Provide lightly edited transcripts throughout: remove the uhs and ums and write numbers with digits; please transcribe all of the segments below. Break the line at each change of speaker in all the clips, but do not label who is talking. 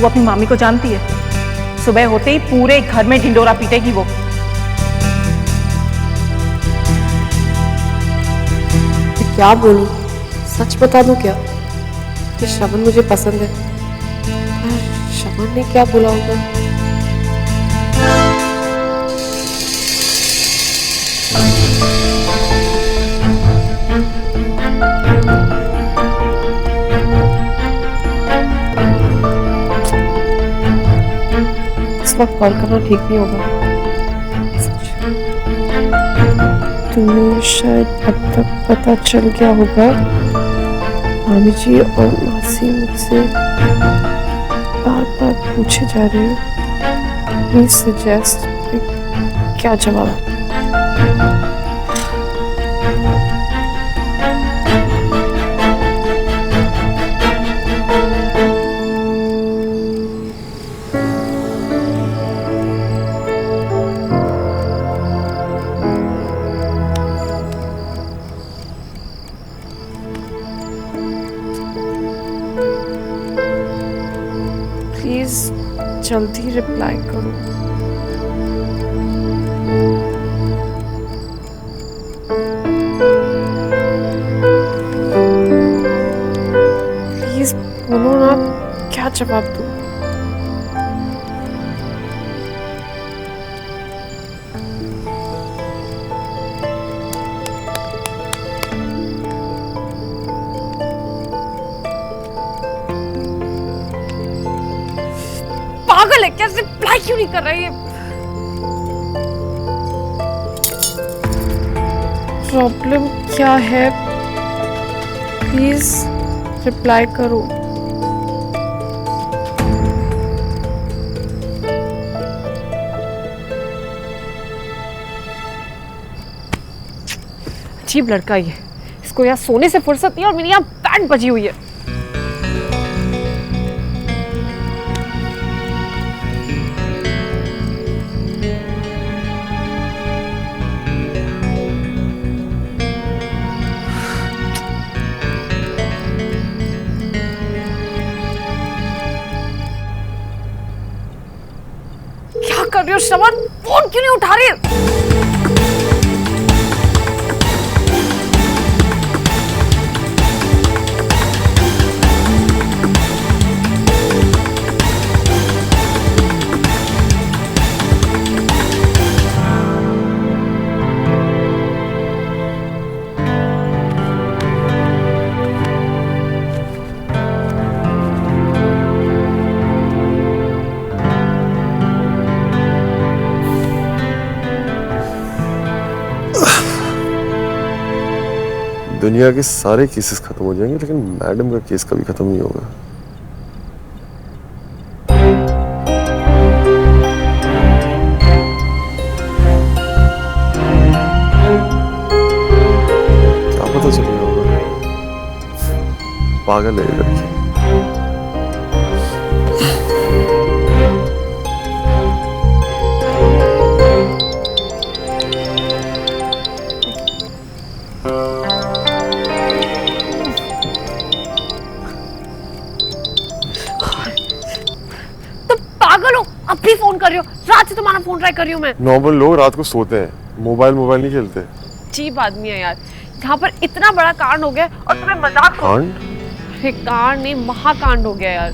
तू अपनी मामी को जानती है? सुबह होते ही पूरे घर में ढिंडोरा पीटेगी वो।
क्या बोलूं? सच बता दूं क्या कि श्रवण मुझे पसंद है? श्रवण ने क्या बोला होगा? इस वक्त कॉल करना ठीक नहीं होगा। तुम्हें शायद अब तक पता चल गया होगा, मामी जी और मासी मुझसे बार बार पूछे जा रहे हैं। प्लीज सजेस्ट क्या जवाब? प्लीज जल्दी रिप्लाई करो। प्लीज बोलो ना, क्या जवाब दूं? पागल है क्या? रिप्लाई क्यों नहीं कर रही है? प्रॉब्लम क्या है? प्लीज रिप्लाई करो।
अजीब लड़का ये, इसको यहाँ सोने से फुर्सत नहीं और मेरी यहाँ बैंड बजी हुई है। क्या कर रही हो श्रवण? फोन क्यों नहीं उठा रही?
दुनिया के सारे केसेस खत्म हो जाएंगे लेकिन मैडम का केस कभी खत्म नहीं होगा। क्या पता चल गया होगा? पागल है ये लड़की।
पागल हो? अब भी फोन कर रही हो? रात से तुम्हारा फोन ट्राई कर रही हूँ मैं।
नॉर्मल लोग रात को सोते हैं, मोबाइल नहीं खेलते।
अजीब आदमी है यार। यहाँ पर इतना बड़ा कांड हो गया और तुम्हें मजाक।
कांड?
अरे कांड नहीं, महाकांड हो गया यार।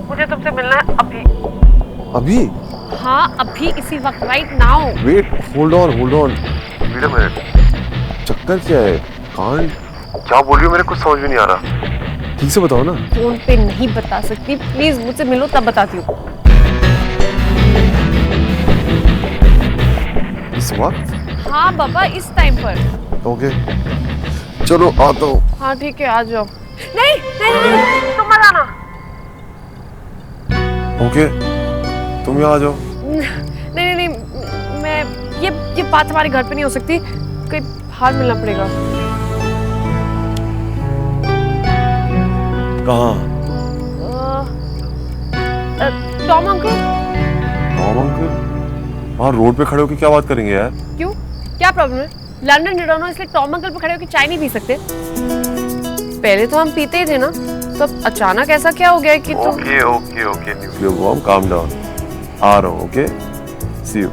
मुझे तुमसे मिलना है अभी।
अभी?
हाँ अभी, इसी वक्त, right now.
Wait, hold on wait a minute. चक्कर क्या है? कांड? क्या बोल रही हो? मेरे कुछ समझ में नहीं आ रहा। ठीक से बताओ ना।
फोन पे नहीं बता सकती, प्लीज मुझसे मिलो तब बताती हूँ।
इस वक्त?
हाँ बाबा, इस टाइम पर।
ओके चलो आता हूँ।
हाँ ठीक है, आ जाओ। नहीं नहीं नहीं, तुम मत आना।
ओके तुम यहाँ आ जाओ।
नहीं नहीं नहीं, मैं ये बात हमारे घर पे नहीं हो सकती, कहीं बाहर मिलना पड़ेगा।
कहाँ?
Tom uncle.
Tom uncle? वहाँ रोड पे खड़े होकर क्या बात करेंगे यार?
क्यों, क्या प्रॉब्लम है? लंदन रिटर्न हो इसलिए टॉम अंकल पे खड़े होकर चाय नहीं पी सकते? पहले तो हम पीते ही थे ना, मतलब अचानक ऐसा क्या हो गया है कि तुम
okay nuclear bomb, calm down, आ रहा हूँ, okay, see you.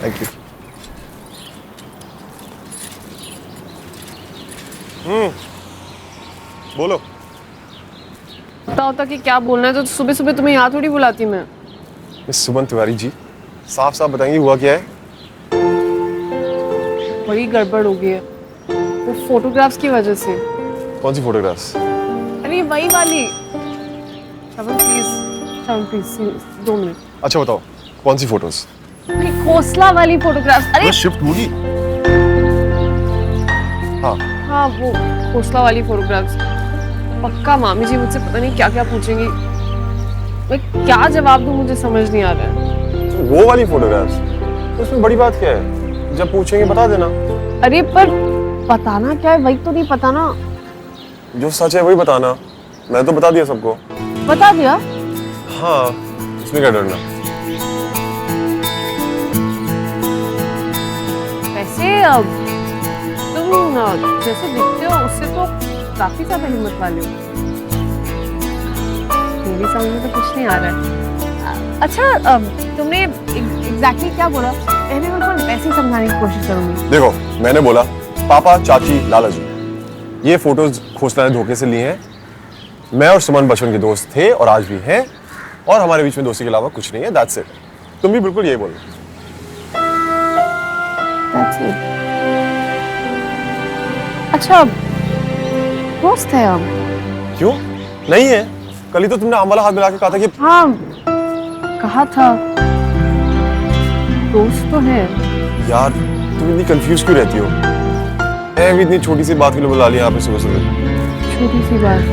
Thank you. बोलो।
पता होता कि क्या बोलना है तो सुबह सुबह तुम्हें यहाँ थोड़ी बुलाती मैं।
मिस सुमन तिवारी जी, साफ साफ बताएंगे हुआ क्या है?
बड़ी गड़बड़ हो गई है वो फोटोग्राफ्स की वजह से।
कौन सी फोटोग्राफ्स?
अरे वही वाली। श्रवण प्लीज 2 मिनट।
अच्छा बताओ, कौन सी फोटोज?
अरे खोसला वाली फोटोग्राफ्स। अरे
शिफ्ट होगी। हाँ
हाँ वो खोसला वाली फोटोग्राफ्स। पक्का मामी जी मुझसे पता नहीं क्या क्या पूछेंगी। मैं क्या जवाब दूं मुझे समझ नहीं आ रहा है।
वो वाली फोटोग्राफ्स, तो उसमें बड़ी बात क्या है? जब पूछेंगे बता देना।
अरे पर बताना क्या है वही तो नहीं पता ना।
जो सच है वही बताना। मैं तो बता दिया सबको।
बता दिया?
हाँ, इसमें क्या डरना।
वैसे तुम जैसे दिखते हो उससे तो काफी ज्यादा हिम्मत वाले हो। मेरी समझ में तो कुछ नहीं आ रहा है। अच्छा तुमने एग्जैक्टली क्या बोला? मैंने उनको वैसे ही समझाने की कोशिश करूंगी।
देखो, मैंने बोला पापा, चाची, लाला जी, ये फोटोज खोसला ने धोखे से लिए हैं। मैं और सुमन बचपन के दोस्त थे और आज भी हैं, और हमारे बीच में दोस्ती के अलावा कुछ नहीं है। That's it. तुम भी बिल्कुल यही बोलो।
That's it. अच्छा दोस्त है हम।
क्यों नहीं है? कल ही तो तुमने आम वाला हाथ मिला के कहा था कि
हाँ कहा था दोस्त तो है।
यार तुम इतनी कंफ्यूज क्यों रहती हो? मैं भी इतनी छोटी सी बात के लिए बुला लिया आपने सुबह सुबह।
छोटी सी बात।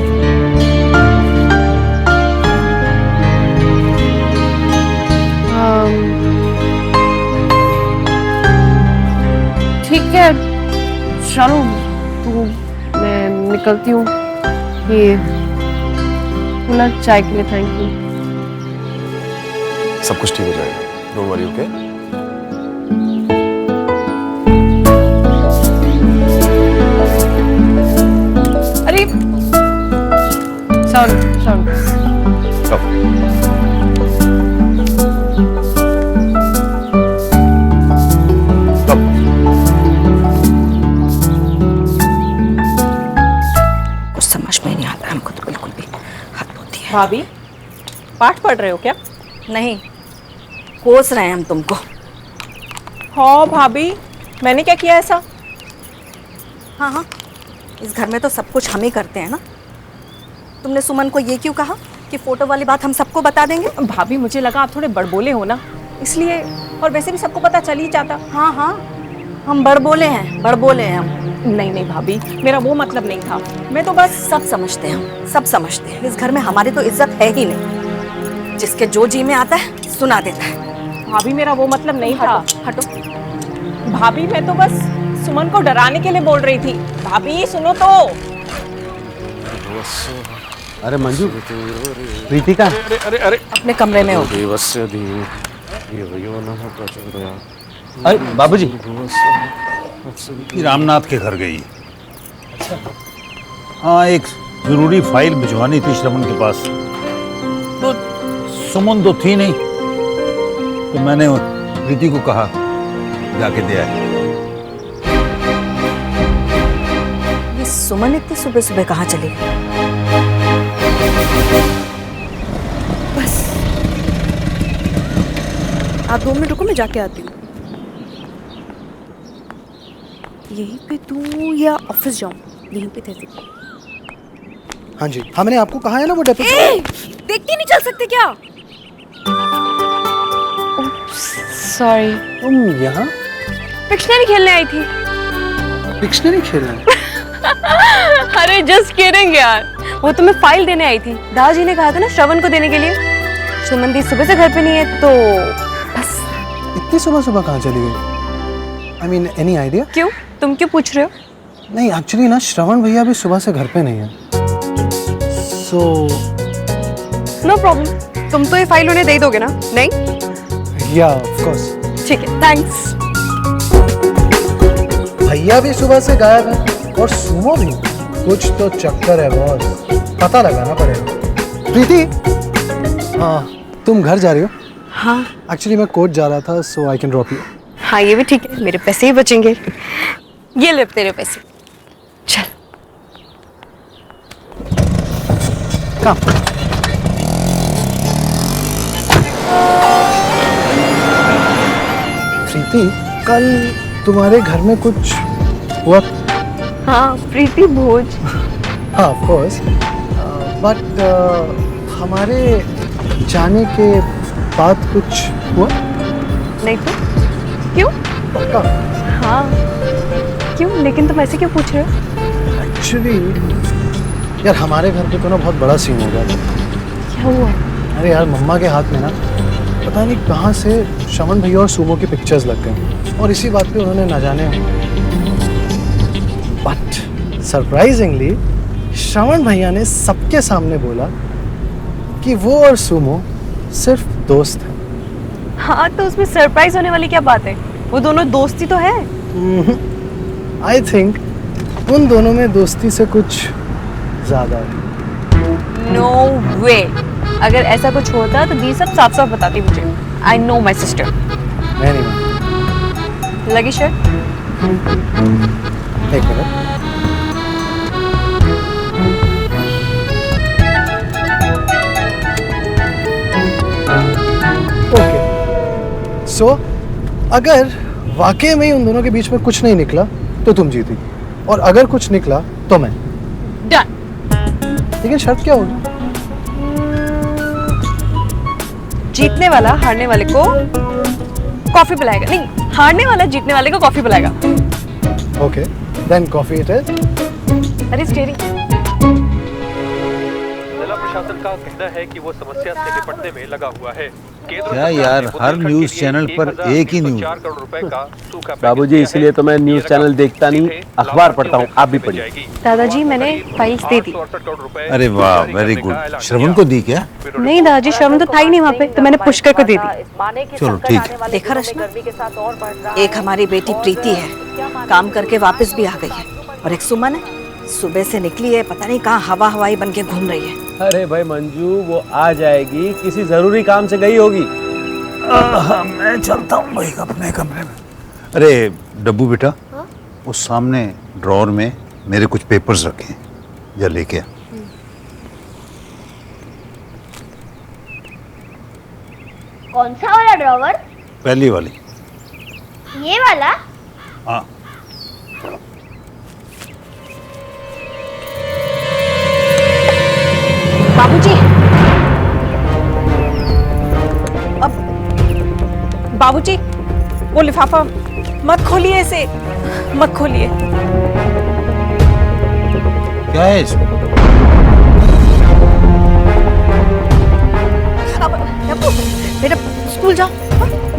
ठीक है चलो तो मैं निकलती हूँ। ये कूलर चाय के लिए थैंक यू।
सब कुछ ठीक हो जाएगा, डोंट वरी, ओके?
अरे सॉरी
भाभी पाठ पढ़ रहे हो क्या?
नहीं, कोस रहे हैं हम तुमको।
हाँ भाभी, मैंने क्या किया ऐसा?
हाँ, इस घर में तो सब कुछ हम ही करते हैं ना। तुमने सुमन को ये क्यों कहा कि फोटो वाली बात हम सबको बता देंगे?
भाभी मुझे लगा आप थोड़े बड़बोले हो ना, इसलिए। और वैसे भी सबको पता चल ही जाता।
हाँ, हम बड़बोले हैं हम।
नहीं भाभी, मेरा वो मतलब नहीं था। मैं तो बस
सब समझते हैं हम, सब समझते हैं। इस घर में हमारी तो इज्जत है ही नहीं। जिसके जो जी में आता है सुना देता है।
भाभी मेरा वो मतलब नहीं था।
हटो।
भाभी मैं तो बस सुमन को डराने के लिए बोल रही थी। भाभी सुनो तो।
अरे मंजू, प्रीतिका,
अरे
अपने कमरे में हो।
अरे बाबूजी, रामनाथ के घर गई। हाँ, एक जरूरी फाइल भिजवानी थी श्रवण के पास। तो सुमन तो थी नहीं, तो मैंने प्रीति को कहा जाके दे आए।
ये सुमन इतनी सुबह सुबह कहाँ चली गई? बस आप 2 मिनट रुको, मैं जाके आती हूँ। यहीं पे तू या ऑफिस जाऊँ? यहीं पे थे।
हाँ जी, हाँ मैंने आपको कहा है ना वो डेपो।
देखती नहीं चल सकते क्या?
सॉरी।
तुम यहाँ
पिक्शनरी खेलने आई थी।
डिक्शनरी खेलना?
अरे जस्ट किडिंग यार, वो तो मैं फाइल देने आई थी। दादाजी ने कहा था ना श्रवण को देने के लिए। सुमन दी सुबह से घर पे नहीं है तो बस।
इतनी सुबह सुबह कहाँ चली गई? I mean any idea?
क्यों, तुम क्यों पूछ रहे हो?
नहीं एक्चुअली ना, श्रवण भैया भी सुबह से घर पे नहीं है। सो
नो प्रॉब्लम, तुम तो ये फाइल उन्हें दे दोगे ना? नहीं?
या ऑफ कोर्स।
ठीक है, थैंक्स।
भैया भी सुबह से गायब है और सुमो भी। कुछ तो चक्कर है बॉस, पता लगाना पड़ेगा। प्रीति, हाँ तुम घर जा रही हो?
हाँ
एक्चुअली मैं कोर्ट जा रहा था, सो आई कैन ड्रॉप यू।
हाँ, ये भी ठीक है, मेरे पैसे ही बचेंगे। ये ले तेरे पैसे, चल।
कम। प्रीति, कल तुम्हारे घर में कुछ हुआ?
हाँ, प्रीति भोज।
हाँ ऑफ कोर्स, बट हमारे जाने के बाद कुछ हुआ?
नहीं तो क्यों?
पक्का?
हाँ क्यों, लेकिन तुम ऐसे क्यों पूछ रहे हो?
एक्चुअली यार हमारे घर पे तो ना बहुत बड़ा सीन हो गया था।
क्या हुआ?
अरे यार मम्मा के हाथ में ना पता नहीं कहाँ से शमन भैया और सुमो की पिक्चर्स लग गए और इसी बात पे उन्होंने ना जाने, बट सरप्राइजिंगली श्रवण भैया ने सबके सामने बोला कि वो और सुमो सिर्फ दोस्त हैं।
हाँ, तो उसमें सरप्राइज होने वाली क्या बात है? वो दोनों दोस्ती तो है।
आई थिंक उन दोनों में दोस्ती से कुछ ज्यादा है।
नो वे, अगर ऐसा कुछ होता तो दी सब साफ साफ बताती मुझे। I know my sister.
मैं नहीं मानता।
लगी शर्ट?
एक मिनट। ओके, सो अगर वाकई में ही उन दोनों के बीच में कुछ नहीं निकला तो तुम जीती, और अगर कुछ निकला तो मैं।
डन।
लेकिन शर्त क्या होगी?
जीतने वाला हारने वाले को कॉफी पिलाएगा। नहीं, हारने वाला जीतने वाले को कॉफी पिलाएगा।
Okay, then coffee it is.
अरे स्टीयरिंग।
जिला प्रशासन का कहना है कि वो समस्या से निपटने में लगा हुआ है।
क्या यार, हर न्यूज़ चैनल पर एक ही न्यूज़।
4 करोड़ रुपए का सूखा
बाबूजी, इसलिए तो मैं न्यूज़ चैनल देखता नहीं, अखबार पढ़ता हूँ। आप भी पढ़िए।
दादाजी, मैंने फाइल्स दे दी।
अरे वाह, वेरी गुड। श्रवण को दी क्या?
नहीं दादाजी, श्रवण तो था ही नहीं वहाँ पे, तो मैंने पुष्कर को दे दी।
चलो ठीक है।
देखा रश्मि, एक हमारी बेटी प्रीति है, काम करके वापस भी आ गई है, और एक सुमन है, सुबह से निकली है, पता नहीं कहाँ हवा हवाई बन के घूम रही है।
अरे भाई मंजू, वो आ जाएगी, किसी जरूरी काम से गई होगी।
मैं चलता हूँ भाई अपने कमरे में। अरे डब्बू बेटा, उस सामने ड्रॉअर में मेरे कुछ पेपर्स रखे हैं, जा लेके आ।
कौन सा वाला ड्रॉवर?
पहली वाली।
ये वाला?
हाँ।
बाबूजी, अब बाबूजी, वो लिफाफा मत खोलिए, इसे मत खोलिए।
क्या है इसमें?
अब बेटा स्कूल जाओ,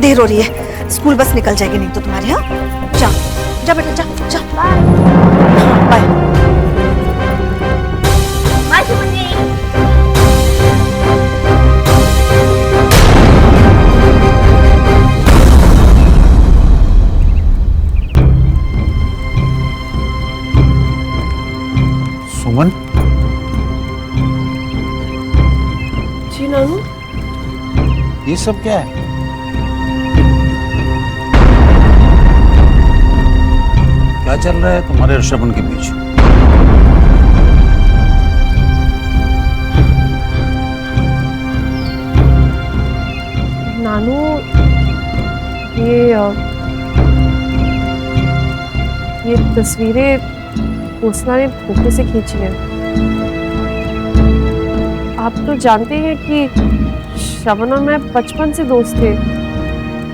देर हो रही है, स्कूल बस निकल जाएगी नहीं तो तुम्हारे। हाँ जा जा बेटा, जा जा, बाय।
बाय सुमन जी।
सुमन?
जी नानू।
ये सब क्या है? क्या चल रहा है तुम्हारे और श्रवण के बीच?
नानू, ये तस्वीरें पोस्ना ने धोखे से खींची हैं। आप तो जानते हैं कि श्रवण और मैं बचपन से दोस्त थे,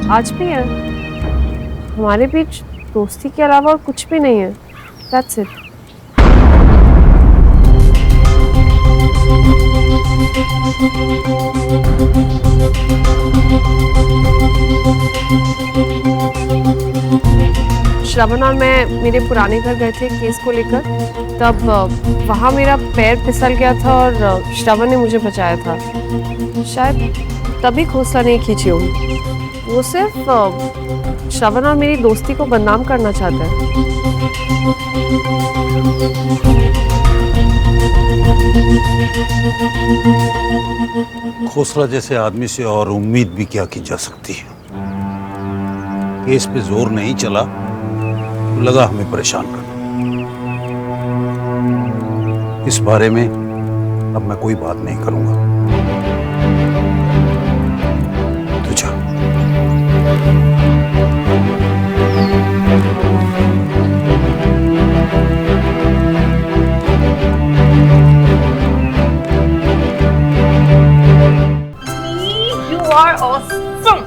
आज भी है। हमारे बीच दोस्ती के अलावा कुछ भी नहीं है। That's it. श्रवण और मैं मेरे पुराने घर गए थे केस को लेकर, तब वहाँ मेरा पैर फिसल गया था और श्रवण ने मुझे बचाया था। शायद तभी खोसला नहीं खींची होगी। वो सिर्फ श्रवण और मेरी दोस्ती को बदनाम करना चाहता है।
खोसला जैसे आदमी से और उम्मीद भी क्या की जा सकती है। केस पे जोर नहीं चला तो लगा हमें परेशान करना। इस बारे में अब मैं कोई बात नहीं करूंगा। तो जा।
You are awesome.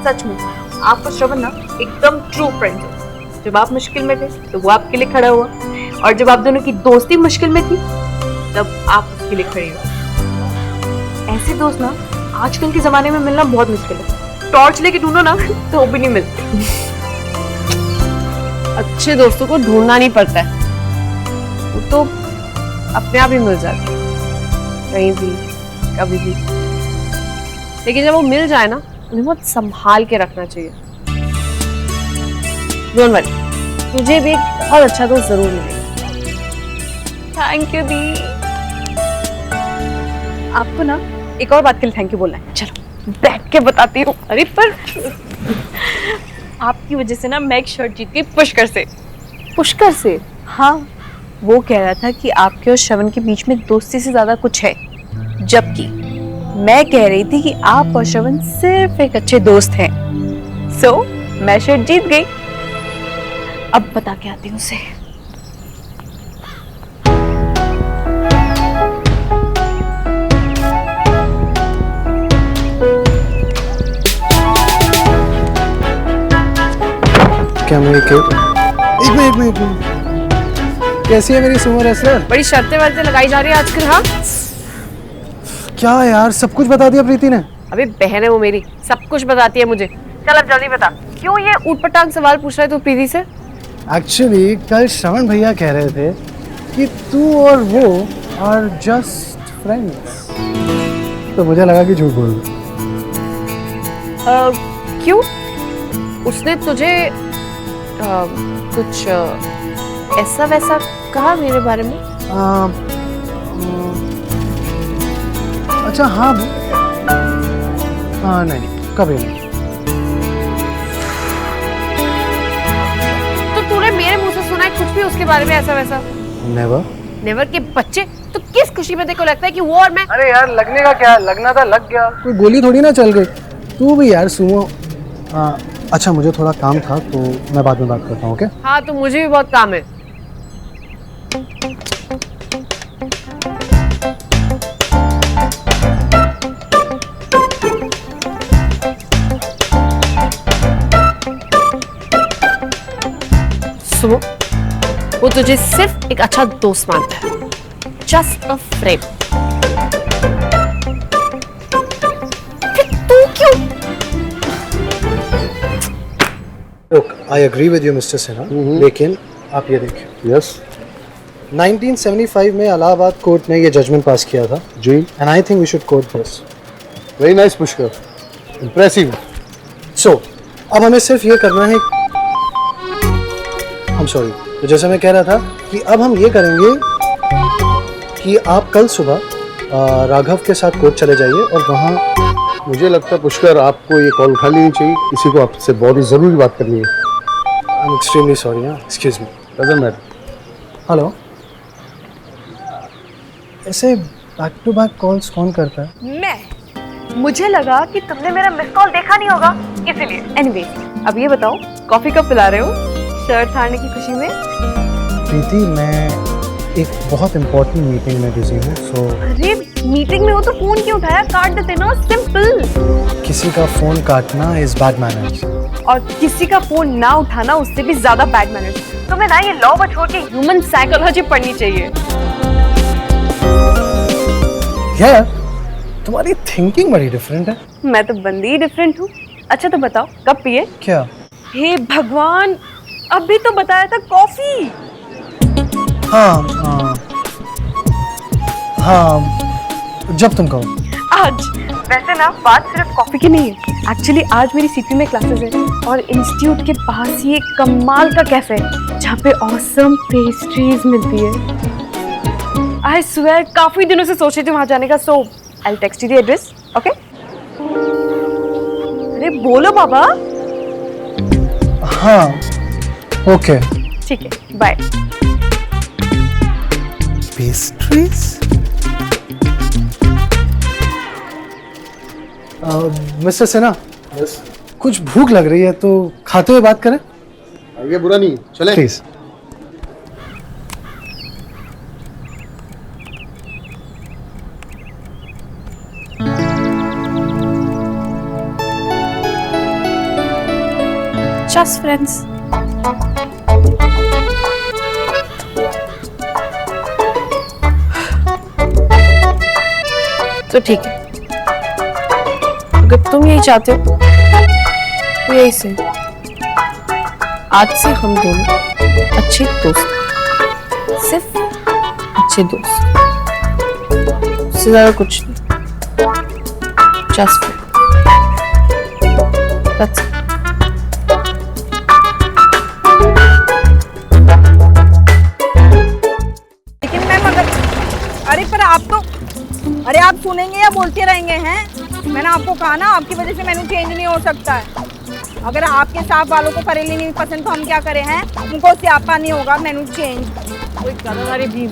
सच में आपको श्रवण ना एकदम ट्रू फ्रेंड है। जब आप मुश्किल में थे तो वो आपके लिए खड़ा हुआ, और जब आप दोनों की दोस्ती मुश्किल में थी तब आप उसके लिए खड़े हुए। ऐसे दोस्त ना आजकल के जमाने में मिलना बहुत मुश्किल है। टॉर्च लेके ढूंढो ना तो वो भी नहीं मिलते।
अच्छे दोस्तों को ढूंढना नहीं पड़ता है, वो तो अपने आप ही मिल जाते हैं, कहीं भी कभी भी। लेकिन जब वो मिल जाए ना, उन्हें बहुत संभाल के रखना चाहिए। डोंट वरी, तुझे भी एक बहुत अच्छा दोस्त जरूर मिलेगा।
थैंक यू दी। आपको ना एक और बात के लिए थैंक यू बोलना है। चलो बैठ के बताती हूँ। अरे पर आपकी वजह से ना मैं एक शर्ट जीत गई पुष्कर से।
पुष्कर से?
हाँ, वो कह रहा था कि आपके और श्रवण के बीच में दोस्ती से ज्यादा कुछ है, जबकि मैं कह रही थी कि आप और श्रवण सिर्फ एक अच्छे दोस्त हैं। सो मैं शर्ट जीत गई। अब बता के आती हूँ उसे।
क्या मैं एक मिनट कैसी है मेरी सुमो रेसलर?
बड़ी शर्तें वर्तें लगाई जा रही है आजकल। हाँ
क्या यार, सब कुछ बता दिया प्रीति ने?
अभी बहन है वो मेरी, सब कुछ बताती है मुझे। चल अब जल्दी बता, क्यों ये ऊटपटांग सवाल पूछ रहा है तू प्रीति से?
एक्चुअली कल श्रवण भैया कह रहे थे कि तू और वो आर जस्ट फ्रेंड्स, तो मुझे लगा कि झूठ बोल रही।
क्यों? उसने तुझे कुछ ऐसा वैसा कहा मेरे बारे में?
अच्छा हाँ नहीं, कभी नहीं।
तो तूने मेरे मुंह से सुना है कुछ भी उसके बारे में ऐसा वैसा?
नेवर
के बच्चे, तो किस खुशी में तेरे को लगता है कि वो और मैं?
अरे यार लगने का क्या, लगना था लग गया, कोई गोली थोड़ी ना चल गई। तू भी यार सुमो। अच्छा मुझे थोड़ा काम था तो मैं बाद में बात करता हूँ। ओके?
हाँ तो मुझे भी बहुत काम है। सुनो, वो तुझे सिर्फ एक अच्छा दोस्त मानता है, जस्ट अ फ्रेंड। तू क्यों?
Look, I agree with you, Mr. Sinha, लेकिन आप ये देखिए।
यस
1975 में इलाहाबाद कोर्ट ने ये जजमेंट पास किया था
जी,
and I think we should quote this.
Very nice Pushkar, impressive.
So अब हमें सिर्फ ये करना है, I'm sorry, तो जैसे मैं कह रहा था कि अब हम ये करेंगे कि आप कल सुबह राघव के साथ कोर्ट चले जाइए और वहाँ।
मुझे लगता है पुष्कर आपको ये कॉल उठा लेनी चाहिए, किसी को आपसे बहुत ही जरूरी बात करनी है।
I am extremely sorry. Excuse me.
Doesn't matter.
Hello, ऐसे बैक टू बैक कॉल्स कौन करता है?
मैं, मुझे लगा कि तुमने मेरा मिस कॉल देखा नहीं होगा इसीलिए। एनीवे, अब ये बताओ कॉफी कब पिला रहे हो शर्ट हारने की खुशी में?
प्रीति मैं एक बहुत इंपॉर्टेंट मीटिंग में बिजी हूँ, सो।
अरे मीटिंग में हो तो फोन क्यों उठाया? काट देते ना, सिंपल।
किसी का फोन काटना इज बैड मैनर्स,
और किसी का फोन ना उठाना उससे भी ज्यादा बैड मैनर्स। तुम्हें ना ये लॉ पर छोड़ के ह्यूमन साइकोलॉजी पढ़नी चाहिए।
यार तुम्हारी थिंकिंग बड़ी डिफरेंट है।
मैं तो बंदी ही डिफरेंट हूँ। अच्छा तो बताओ कब पिए?
क्या?
हे भगवान, अभी तो बताया था कॉफी।
हाँ हाँ हाँ, जब तुम कहो।
आज वैसे ना बात सिर्फ कॉफी की नहीं है, एक्चुअली आज मेरी सीपी में क्लासेस है और इंस्टीट्यूट के पास ही एक कमाल का कैफे है जहाँ पे ऑसम पेस्ट्रीज मिलती है। आई स्वेयर काफी दिनों से सोच रही थी वहां जाने का, so I will text you the address, okay? अरे बोलो बाबा।
हाँ ओके।
ठीक है, बाय।
पेस्ट्रीज? मिस्टर सिन्हा, कुछ भूख लग रही है तो खाते हुए बात करें?
आगे बुरा नहीं, चले
प्लीज।
Just friends. तो ठीक है, अगर तुम यही चाहते हो तो यही से आज से हम दोनों अच्छे दोस्त हैं। सिर्फ अच्छे दोस्त, उससे ज्यादा कुछ नहीं। Just that's it.
लेकिन मैम अगर अरे पर आप तो अरे आप सुनेंगे या बोलते रहेंगे हैं? मैंने आपको कहा ना आपकी वजह से मेनू चेंज नहीं हो सकता है। अगर आपके साफ वालों को करेली नहीं पसंद तो हम क्या करें हैं? उनको स्यापा नहीं होगा मेनू चेंज।
कोई करेला भी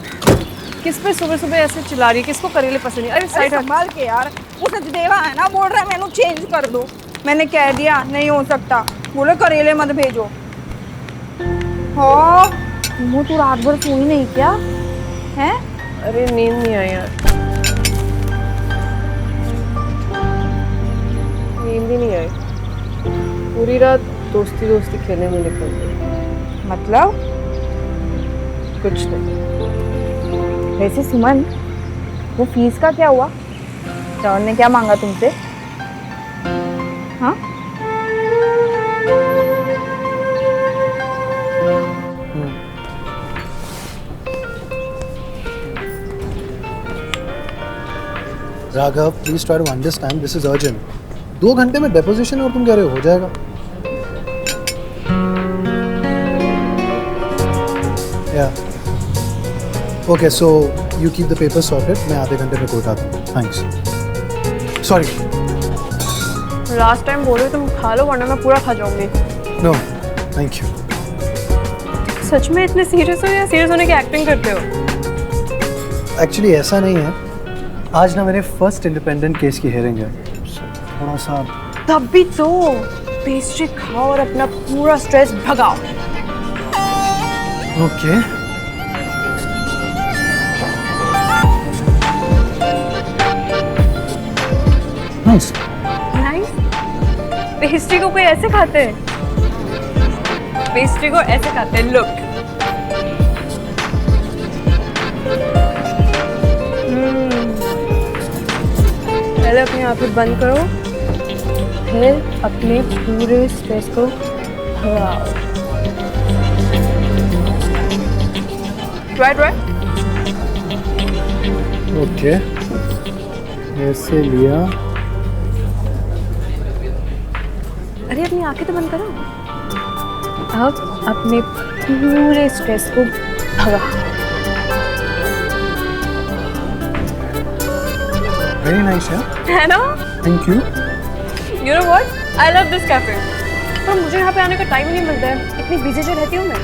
किस पे सुबह सुबह ऐसे चिल्ला रही है? किसको करेले पसंद नहीं? अरे
अरे
साइड
संभाल के यार, वो सचदेवा है ना, बोल रहा है मेनू चेंज कर दो। मैंने कह दिया नहीं हो सकता, बोले करेले मत भेजो। हाँ
तू रात भर सोई नहीं क्या?
हैं?
अरे नींद नहीं आई यार, नींद ही नहीं आई। पूरी रात दोस्ती दोस्ती खेलने में निकल गई।
मतलब
कुछ नहीं।
वैसे सुमन, वो फीस का क्या हुआ? श्रवण ने क्या मांगा तुमसे? हाँ?
Raghav, please try to understand, this is urgent. 2 घंटे में डेपोजिशन और तुम कह रहे हो जाएगा? या okay, so you keep the paper sorted, मैं आधे घंटे में कोर्ट आता हूँ। थैंक्स। सॉरी।
लास्ट टाइम बोले तुम खा लो वरना मैं पूरा खा जाऊंगी।
No thank you.
सच में इतने सीरियस हो या सीरियस होने की एक्टिंग करते हो?
एक्चुअली ऐसा नहीं है, आज ना मेरे फर्स्ट इंडिपेंडेंट केस की हियरिंग है, थोड़ा सा।
तब भी तो पेस्ट्री खाओ और अपना पूरा स्ट्रेस भगाओ।
ओके। नाइस।
नाइस? पेस्ट्री को कोई ऐसे खाते हैं? पेस्ट्री को ऐसे खाते हैं, लुक। पहले अपनी आंखें बंद करो, फिर अपने पूरे स्ट्रेस को भगाओ। ट्राई।
ओके, ऐसे लिया।
अरे अपनी आंखें तो बंद करो। अब अपने पूरे स्ट्रेस को भगाओ।
वेरी नाइस
है ना?
Thank you.
You know what? I love this cafe. पर मुझे यहाँ पे आने का टाइम ही नहीं मिलता है, इतनी बिजी जो रहती हूँ मैं।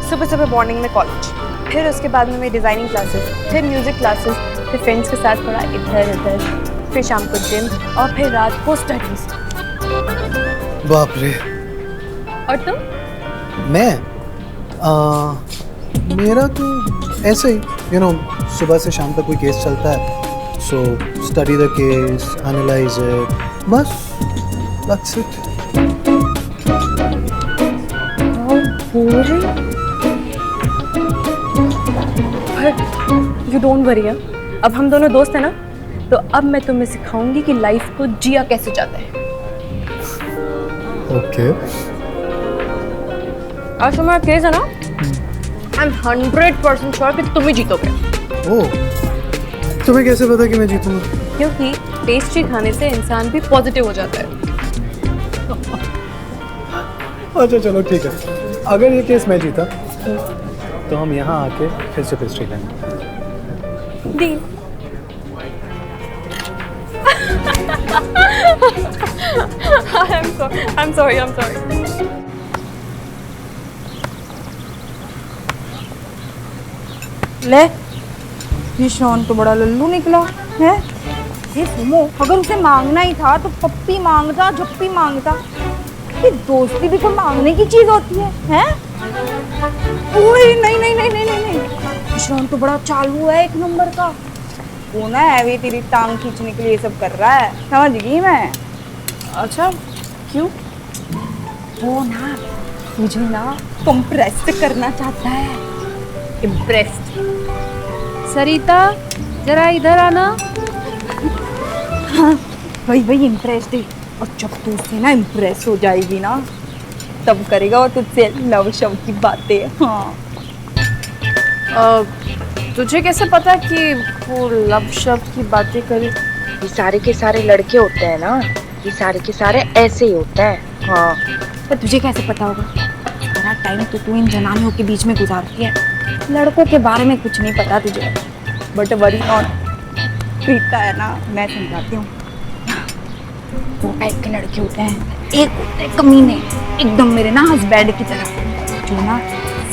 सुबह सुबह मॉर्निंग में कॉलेज, फिर उसके बाद में मेरी डिज़ाइनिंग क्लासेस, फिर म्यूजिक क्लासेस, फिर फ्रेंड्स के साथ थोड़ा इधर उधर, फिर शाम को जिम और फिर रात को स्टडीज।
बाप रे।
और तुम?
मैं मेरा तो ऐसे ही, यू नो, सुबह से शाम तक कोई केस चलता है, so study the case, analyse it, बस that's it.
You don't worry, अब हम दोनों दोस्त हैं ना, तो अब मैं तुम्हें सिखाऊंगी कि लाइफ को जिया कैसे जाता है।
ओके।
आज तुम्हारा केस है ना, आई एम 100% श्योर कि तुम ही जीतोगे।
ओह, तुम्हें कैसे पता कि मैं जीतूंगा?
क्योंकि पेस्ट्री खाने से इंसान भी पॉजिटिव हो जाता है।
अच्छा चलो ठीक है, अगर ये केस मैं जीता तो हम यहाँ आके फिर से पेस्ट्री खाएंगे।
डील। I'm sorry.
ले, ये शॉन तो बड़ा लल्लू निकला है। ये सुमो, अगर उसे मांगना ही था तो पप्पी मांगता, झप्पी मांगता। ये दोस्ती भी कोई मांगने की चीज होती है, हैं? ओए नहीं। शॉन तो बड़ा चालू है, एक नंबर का। वो ना है तेरी टांग खींचने के लिए ये सब कर रहा है, समझ गई मैं।
अच्छा, क्यों?
वो ना मुझे ना कंप्रेस करना चाहता है।
इम्प्रेस्ड। सरिता, जरा इधर आना।
हाँ, वही इम्प्रेस्ड है। और जब तू उससे ना इम्प्रेस हो जाएगी ना, तब करेगा वो तुझसे लव शव की बातें। हाँ।
तुझे कैसे पता कि वो लव शब्द की बातें करे?
ये सारे के सारे लड़के होते हैं ना, ये सारे के सारे ऐसे ही होते हैं। हाँ,
पर तुझे कैसे पता होगा? सारा टाइम तो तू इन जनानियों के बीच में गुजारती है, लड़कों के बारे में कुछ नहीं पता तुझे। बट वरी नॉट, प्रीता है ना, मैं समझाती हूँ। दो टाइप के लड़के होते हैं, एक होते हैं कमीने, एकदम मेरे ना हस्बैंड की तरह, जो ना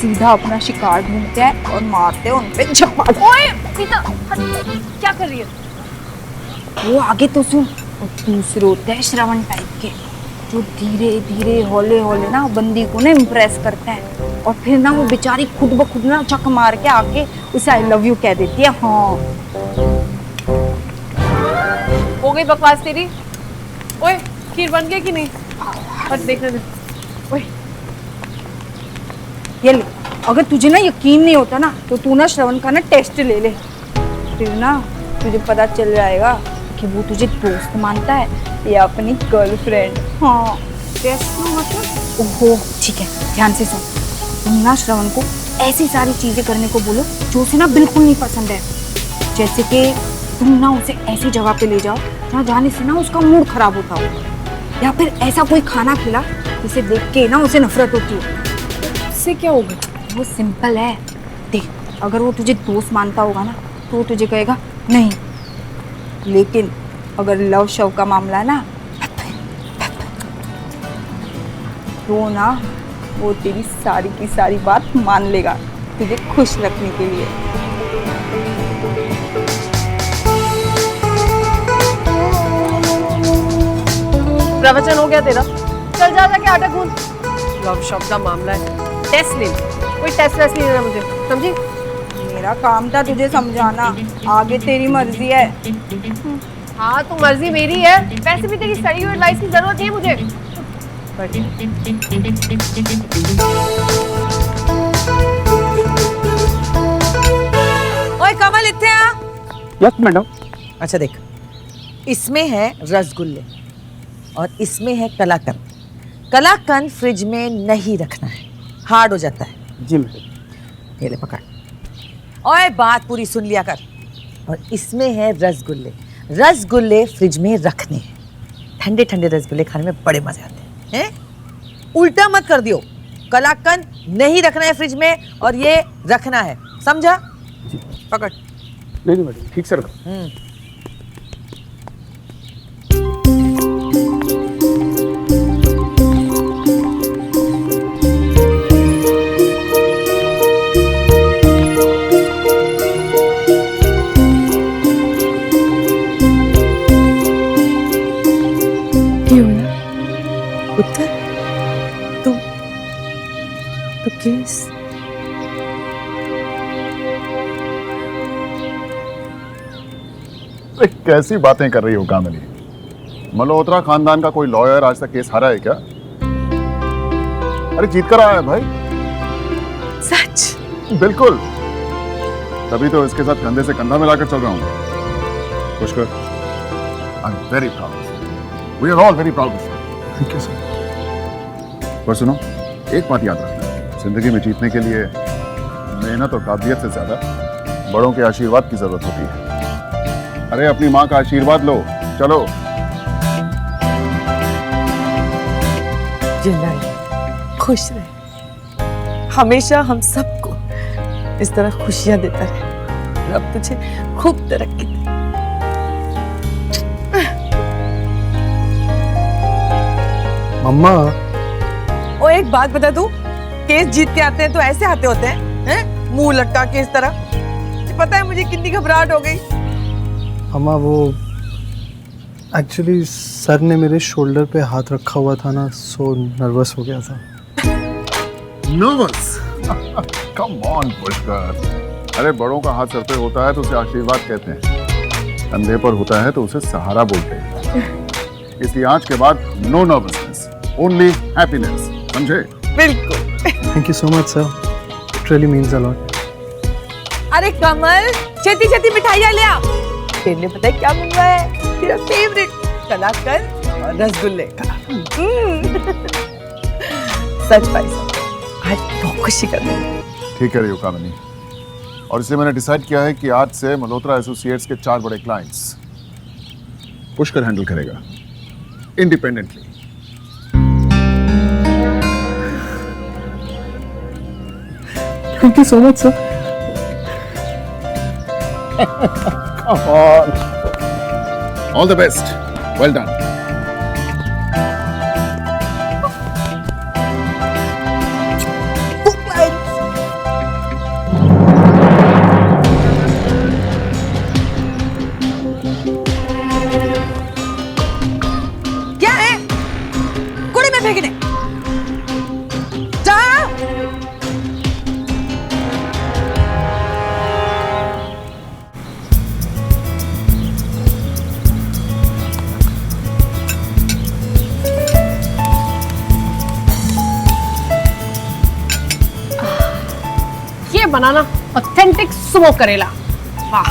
सीधा अपना शिकार ढूंढते हैं और मारते हैं उन पे झपट।
ओए, प्रीता, क्या कर रही है?
वो आगे तो सुन। और दूसरे होते हैं श्रवण टाइप के, जो धीरे धीरे हौले हौले ना बंदी को ना इम्प्रेस करते हैं, और फिर ना वो बेचारी खुद ब खुद ना चक मार के आके उसे आई लव यू कह देती है। हाँ,
हो गई बकवास तेरी। ओए, खीर बन गई कि नहीं? और देखने दे। ओए,
ये ले, अगर तुझे ना यकीन नहीं होता ना, तो तू ना श्रवण का ना टेस्ट ले ले, फिर ना तुझे पता चल जाएगा कि वो तुझे दोस्त मानता है या अपनी गर्लफ्रेंड। हाँ, टेस्ट मतलब? ओहो, ठीक है, ध्यान से सुन। तुम ना श्रवण को ऐसी सारी चीजें करने को बोलो जो उसे ना बिल्कुल नहीं पसंद है। जैसे कि तुम ना उसे ऐसी जगह पे ले जाओ जहाँ जाने से ना उसका मूड खराब होता हो, या फिर ऐसा कोई खाना खिला जिसे देख के ना उसे नफरत होती हो।
इससे क्या होगा?
वो सिंपल है। देख, अगर वो तुझे दोस्त मानता होगा ना, तो वो तुझे कहेगा नहीं, लेकिन अगर लव शव का मामला है ना, तो ना वो तेरी सारी की सारी बात मान लेगा तुझे खुश रखने के लिए।
प्रवचन हो गया तेरा, चल जा जाके आटा गूंद।
लव शब्द का मामला है, टेस्ट ले।
कोई टेस्ट वेस्ट नहीं देना मुझे, समझी?
मेरा काम था तुझे समझाना, आगे तेरी मर्जी है।
हाँ, तो मर्जी मेरी है, वैसे भी तेरी स्टडी और एडवाइस की जरूरत नहीं है मुझे।
ओए कमल, इतने आ।
Yes madam.
अच्छा देख, इसमें है रसगुल्ले और इसमें है कलाकंद। कलाकंद फ्रिज में नहीं रखना है, हार्ड हो जाता है।
जी मैडम।
ये ले पकड़। ओए बात पूरी सुन लिया कर। और इसमें है रसगुल्ले। रसगुल्ले फ्रिज में रखने हैं, ठंडे ठंडे रसगुल्ले खाने में बड़े मजे आते हैं। उल्टा मत कर दियो, कलाकंद नहीं रखना है फ्रिज में और ये रखना है, समझा? पकड़।
नहीं मैडम, ठीक से रखो।
उत्तर तुम तो केस
कैसी बातें कर रही हो कामिनी? मल्होत्रा खानदान का कोई लॉयर आज तक केस हारा है क्या? अरे जीत कर आया है भाई।
सच?
बिल्कुल, तभी तो इसके साथ कंधे से कंधा मिलाकर चल रहा हूँ। Pushkar, I am very proud. We are all very proud. Thank you sir. पर सुनो, एक बात याद रखना, जिंदगी में जीतने के लिए मेहनत और काबिलियत से ज्यादा बड़ों के आशीर्वाद की जरूरत होती है। अरे अपनी माँ का आशीर्वाद लो, चलो।
जिंदा रहे, खुश रहे, हमेशा हम सबको इस तरह खुशियां देता रहे। रब तुझे खूब तरक्की दे।
मम्मा,
ओ एक बात बता तू, केस जीत के आते हैं तो ऐसे आते होते हैं, मुंह लटका के इस तरह? पता है मुझे कितनी घबराहट हो गई।
मम्मा वो एक्चुअली सर ने मेरे शोल्डर पे हाथ रखा हुआ था ना, सो नर्वस हो गया था।
नर्वस? Come on Pushkar. अरे बड़ों का हाथ सर पे होता है तो उसे आशीर्वाद कहते हैं, कंधे पर होता है तो उसे सहारा बोलते हैं। इसलिए आज के बाद नो नर्वसनेस, ओनली हैप्पीनेस, समझे?
बिल्कुल।
Thank you so much sir, it really means a lot.
अरे कमल, छेती छेती मिठाइयाँ ले आ। तेरे पता है क्या मंगवाया है? तेरा फेवरेट कलाकंद और रसगुल्ले का। सच भाई साहब, आज बहुत खुशी कर रही हूँ।
ठीक है कामिनी, और इसलिए मैंने डिसाइड किया है कि आज से मल्होत्रा एसोसिएट्स के 4 बड़े क्लाइंट्स पुष्कर हैंडल करेगा, independently.
Thank you so much sir.
Come on. All the best. Well done.
क्या है? कूड़े में फेंकने? जा।
ये बनाना ऑथेंटिक सुमो करेला। वाह।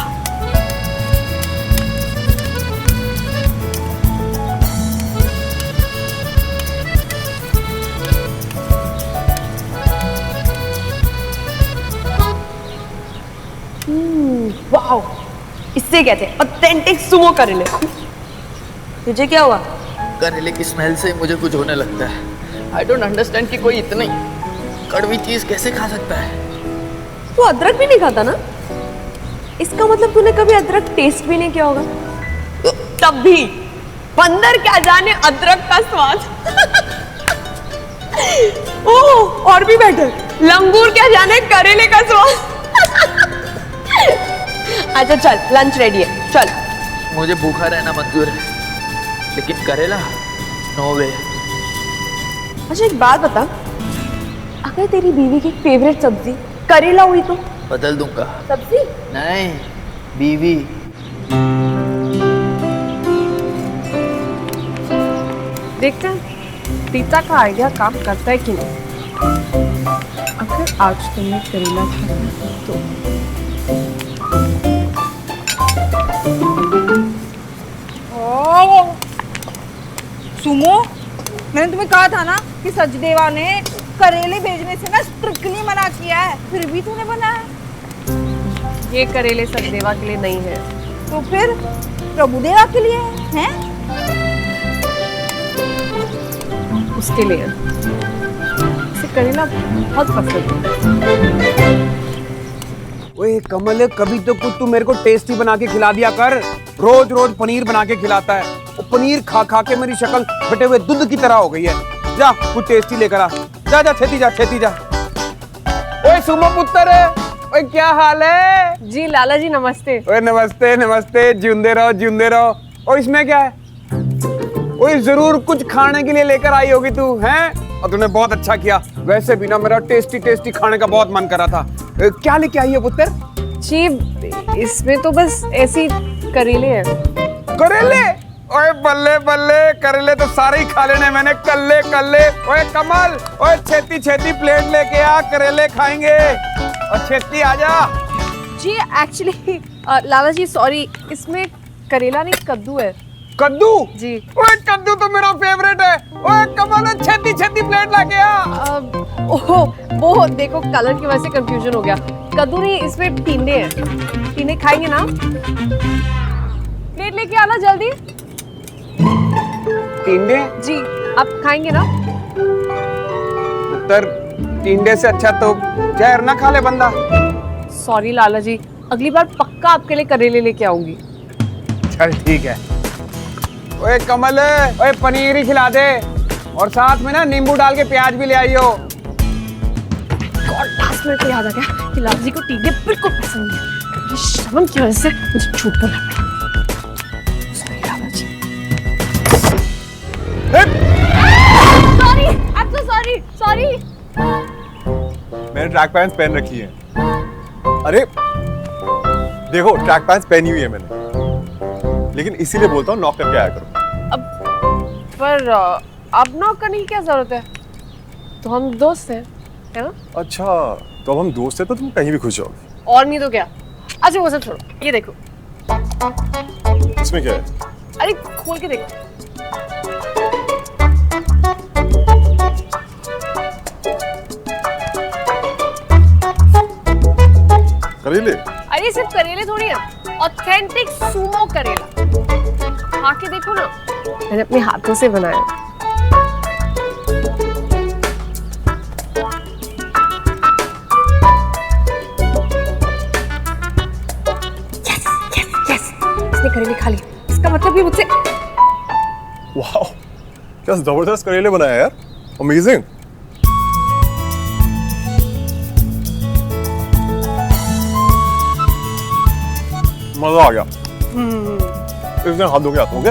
वाओ, इससे कहते हैं ऑथेंटिक सुमो करेले। तुझे क्या हुआ?
करेले की स्मेल से मुझे कुछ होने लगता है। आई डोंट अंडरस्टैंड कि कोई इतनी कड़वी चीज कैसे खा सकता है।
तू अदरक भी नहीं खाता ना? इसका मतलब तूने कभी अदरक टेस्ट भी नहीं किया होगा। तब भी बंदर क्या जाने अदरक का स्वाद। ओह, और भी बेटर, लंगूर क्या जाने करेले का स्वाद। अच्छा चल, लंच रेडी है, चल।
मुझे भूखा रहना मंजूर है, लेकिन करेला नो वे।
अच्छा एक बात बता, अगर तेरी बीवी की फेवरेट सब्जी करेला हुई तो?
बदल दूंगा।
सब्जी
नहीं, बीवी।
देखते हैं पिता का आइडिया काम करता है कि नहीं। अगर आज तुमने करेला खाया तो
सुमो, मैंने तुम्हें कहा था ना कि सचदेवा ने करेले भेजने से ना स्ट्रिक्टली मना किया है, फिर भी तूने बनाया।
ये करेले सचदेवा के लिए नहीं है।
तो फिर प्रभुदेवा के लिए हैं?
उसके लिए। इसे करेला बहुत पसंद है।
ओए कमल, कभी तो कुछ तू मेरे को टेस्टी बना के खिला दिया कर। रोज रोज पनीर बना के खिलाता है। वो पनीर खा खा के मेरी शक्ल फटे हुए दूध की तरह हो गई है। जा कुछ टेस्टी लेकर आ। जा जा, छेती जा, छेती जा। ओए सुमो पुत्र, ओए क्या हाल है?
जी लाला जी नमस्ते।
ओए नमस्ते नमस्ते, जिंदे रहो जिंदे रहो। और इसमें क्या है? ओए जरूर कुछ खाने के लिए लेकर आई होगी तू, हैं? और तूने बहुत अच्छा किया। वैसे भी ना मेरा टेस्टी टेस्टी खाने का बहुत मन कर रहा था। क्या लेके आई है पुत्र?
जी इसमें तो बस ऐसी करेले हैं।
करेले? ओए बल्ले बल्ले, करेले तो सारे ही खा लेने मैंने, कल्ले कल्ले। ओए कमल, ओए छेती छेती प्लेट लेके आ, करेले खाएंगे। और छेती आजा।
जी एक्चुअली लाला जी सॉरी, इसमें करेला नहीं कद्दू है।
कद्दू
जी।
ओए कद्दू तो मेरा फेवरेट है। ओए कमल छेती छेती प्लेट लाके आ।
ओह वो देखो कलर की वजह से कंफ्यूजन हो गया। कद्दू नहीं, इसमें टिंडे हैं। टिंडे खाएंगे ना? प्लेट लेके आना जल्दी।
टिंडे?
जी, आप खाएंगे ना?
उत्तर टिंडे से अच्छा तो जहर ना खा ले बंदा।
सॉरी लाला जी, अगली बार पक्का आपके लिए करेले लेके आऊंगी।
चल ठीक है। ओए कमल, ओए पनीर ही खिला दे और साथ में ना नींबू डाल के प्याज भी ले आइयो।
लास्ट मिनट पे याद आ गया कि लाला जी को टिंडे बिल्कुल पसंद नहीं है। श्रवण की वजह से मुझे झूठ बोलना पड़ा। Sorry Lala ji. Sorry, I am so sorry, sorry.
मैंने ट्रैक पैंट्स पहन रखी है। अरे देखो, ट्रैक पैंट्स पहनी हुई है मैंने, लेकिन इसीलिए बोलता हूँ नॉक करके आया करो।
पर अब नॉक करने की क्या जरूरत है? तो हम दोस्त हैं, है ना?
अच्छा, तो अब हम दोस्त हैं तो तुम कहीं भी खुश हो।
और नहीं तो क्या। अच्छा वो सब छोड़ो, ये देखो।
इसमें क्या है?
अरे खोल के देखो।
करेले?
अरे सिर्फ करेले थोड़ी है, ऑथेंटिक सूमो करेला। खा के देखो ना, मैंने अपने हाथों से बनाया। यस, इसने करेले खा लिए। इसका मतलब भी मुझसे।
वाह, क्या जबरदस्त करेले बनाया यार, अमेजिंग। मजा आ गया। इस दिन हाथ धो के आता हूँ।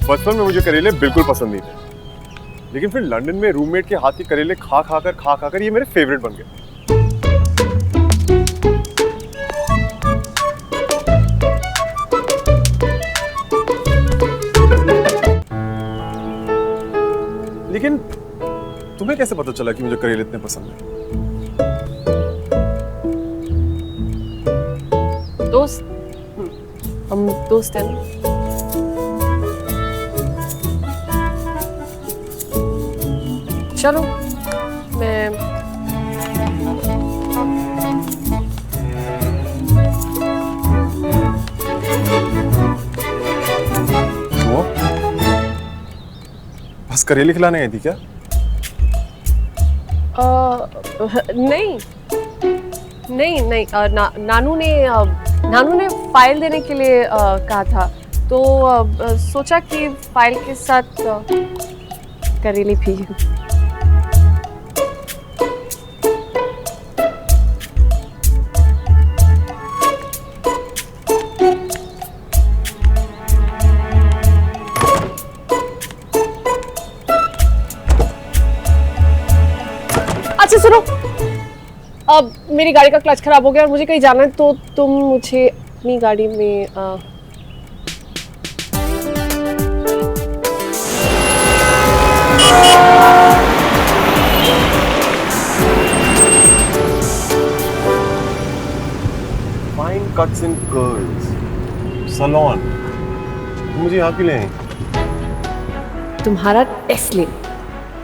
बचपन में मुझे करेले बिल्कुल पसंद नहीं थे, लेकिन फिर लंदन में रूममेट के हाथ के करेले खा खाकर ये मेरे फेवरेट बन गए। लेकिन तुम्हें कैसे पता चला कि मुझे करेले इतने पसंद है?
दोस्त, हम दोस्त हैं ना। चलो मैं
बस करेले खिलाने आई थी क्या?
नहीं नहीं नहीं, नानू ने फाइल देने के लिए कहा था, तो सोचा कि फाइल के साथ करेले भी। अच्छा सुनो, अब मेरी गाड़ी का क्लच खराब हो गया और मुझे कहीं जाना है, तो तुम मुझे अपनी गाड़ी में
fine cuts and curls salon, मुझे यहाँ क्यों ले आई?
तुम्हारा टेस्ट ले,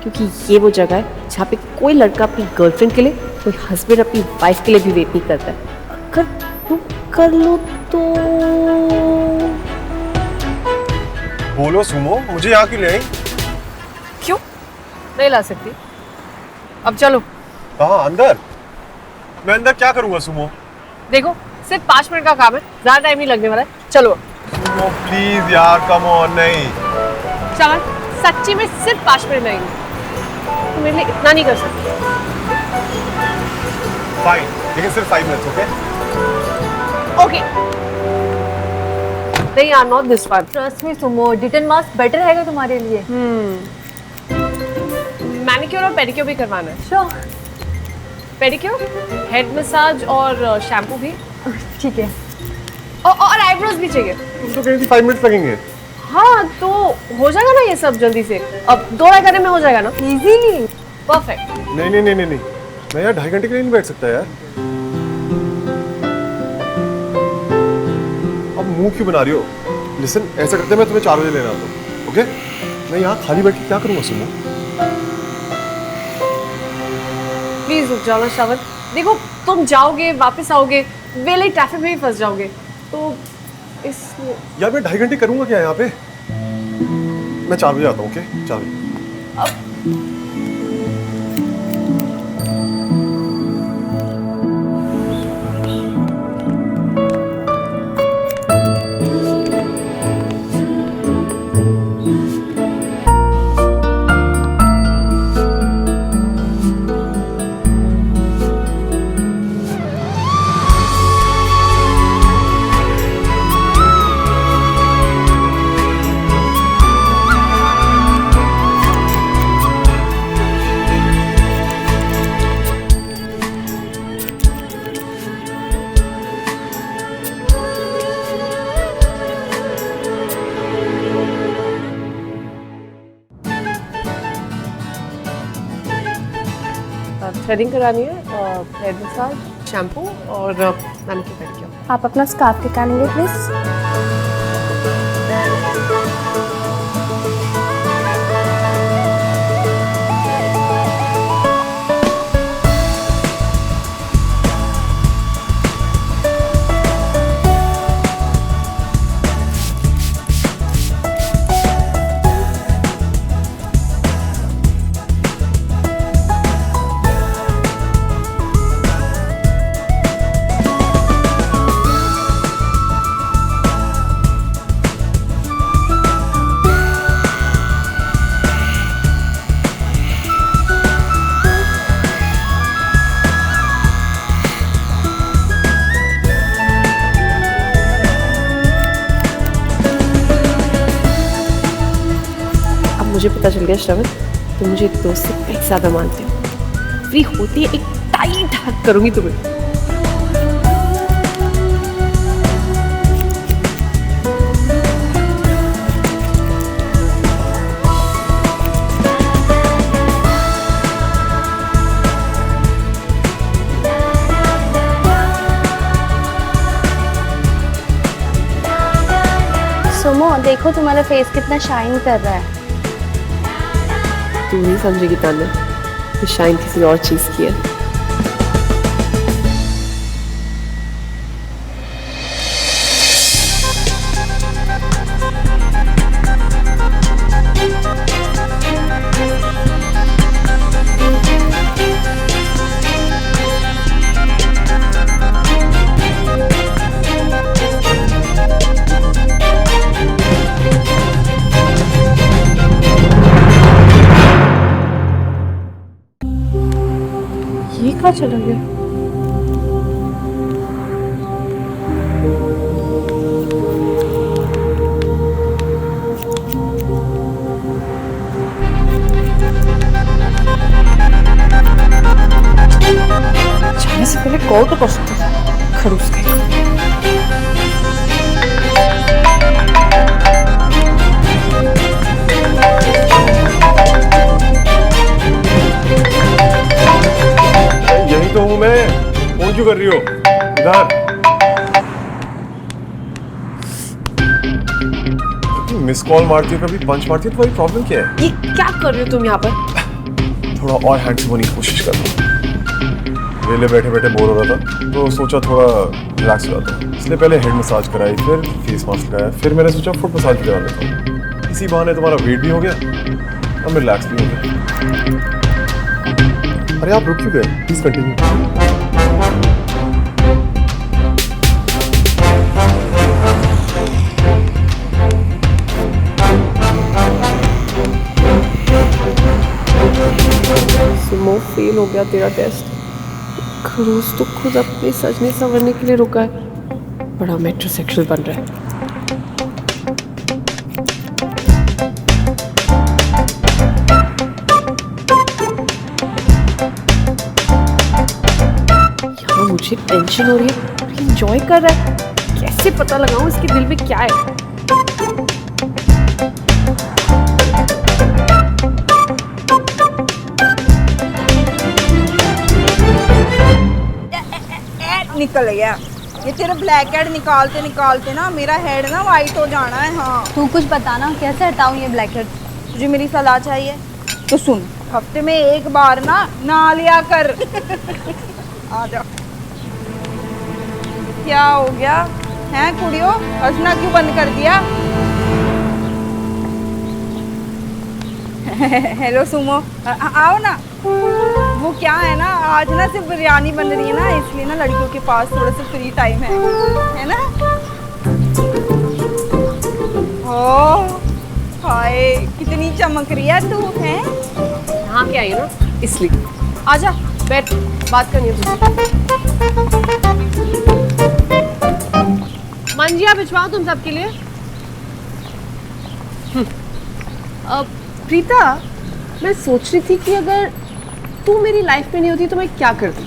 क्योंकि ये वो जगह है जहाँ पे कोई लड़का अपनी गर्लफ्रेंड के लिए, कोई हस्बैंड अपनी वाइफ के लिए भी वेट नहीं करता है। अगर तुम कर लो तो
बोलो सुमो, मुझे यहाँ क्यों ले आई?
क्यों नहीं ला सकती? अब चलो।
कहाँ? अंदर? मैं अंदर क्या करूँगा सुमो?
देखो सिर्फ 5 मिनट का काम है, ज्यादा टाइम नहीं लगने वाला है। चलो
सुमो प्लीज यार, कम ऑन। नहीं
चमन, सच्ची में सिर्फ 5 मिनट लगेंगे, तुम मेरे लिए इतना नहीं कर सकते।
फाइन, लेकिन सिर्फ 5 minutes, okay?
Okay. They are not this one.
Trust me Sumo, detan mask better रहेगा तुम्हारे लिए।
मैनिक्योर और पेडिक्योर भी करवाना है।
श्योर।
पेडिक्योर, हेड मसाज और शैम्पू भी।
ठीक है।
और आईब्रोज भी चाहिए।
तुम तो कह रही थी 5 मिनट्स लगेंगे।
हाँ तो हो जाएगा ना ये सब जल्दी से, अब 2 घंटे में हो जाएगा ना इजीली। परफेक्ट।
नहीं नहीं नहीं नहीं नहीं, मैं यार 2.5 घंटे के लिए नहीं बैठ सकता यार। अब मुंह क्यों बना रही हो? लिसन, ऐसा करते मैं तुम्हें 4 बजे लेना आता हूँ, ओके? मैं यहाँ खाली बैठ के क्या करूँगा सुनो?
प्लीज रुक जाओ ना श्रवण, देखो तुम जाओगे वापस आओगे, वेले ट्रैफिक में भी फंस जाओगे, तो इसलिए
यार मैं 2.5 घंटे करूँगा क्या यहाँ पे? मैं 4 बजे आता हूँ, ओके? 4 बजे।
थ्रेडिंग करानी है, हेयर मसाज, शैम्पू और मैनिक्योर पेडिक्योर।
आप अपना स्कार्फ निकालेंगे प्लीज।
मुझे पता चल गया श्रवण, तुम मुझे एक दोस्त से कहीं ज़्यादा मानते हो। फ्री होती है एक टाइट हक करूंगी तुम्हें।
सुमो देखो तुम्हारा फेस कितना शाइन कर रहा है।
तू नहीं समझेगी तान्या, ये शाइन किसी और चीज की है। ये कहाँ चला गया? जाने से पहले कॉल तो कर सकते थे, खड़ूस गई।
यही तो हूँ मैं, फोन क्यों कर रही हो? इधर मिस कॉल मारती हो, कभी पंच मारती हो, तुम्हारी प्रॉब्लम क्या है?
ये क्या कर रहे हो तुम यहाँ पर?
थोड़ा और हैंडसम होने की कोशिश कर रहा हूँ। वेले बैठे बैठे बोर हो रहा था, तो सोचा थोड़ा रिलैक्स हो जाता हूँ, इसलिए पहले हेड मसाज कराई, फिर फेस मास्क लगाया, फिर मैंने सोचा फुट मसाज भी करा लेता हूँ। इसी बहाने तुम्हारा वेट भी हो गया और मैं रिलैक्स भी हो गया। अरे आप रुक क्यों गए? Please continue.
सुमो, फेल हो गया तेरा टेस्ट। खरूस तो खुद अपने सजने संवरने के लिए रुका है, बड़ा मेट्रोसेक्सुअल बन रहा है। यहाँ मुझे टेंशन हो रही है, एंजॉय कर रहा है, कैसे पता लगाऊं इसके दिल में क्या है?
निकल गया। ये तेरा ब्लैक हेड निकालते निकालते ना मेरा हेड ना वाइट हो जाना है। हाँ
तू कुछ बताना कैसे हटाऊं ये ब्लैक हेड।
तुझे मेरी सलाह चाहिए तो सुन, हफ्ते में एक बार ना नहा लिया कर। आ जा। क्या हो गया है कुड़ियों, हंसना क्यों बंद कर दिया? हेलो सुमो, आओ ना। वो क्या है ना, आज ना सिर्फ बिरयानी बन रही है ना, इसलिए ना लड़कियों के पास थोड़ा सा फ्री टाइम है ना। ओह हाय, कितनी चमक रही है तू है।
यहाँ के आई ना इसलिए। आजा बैठ, बात करनी है तुझसे। मंजिया भिजवाओ तुम सबके लिए। प्रीता, मैं सोच रही थी कि अगर तू मेरी लाइफ में नहीं होती तो मैं क्या करती।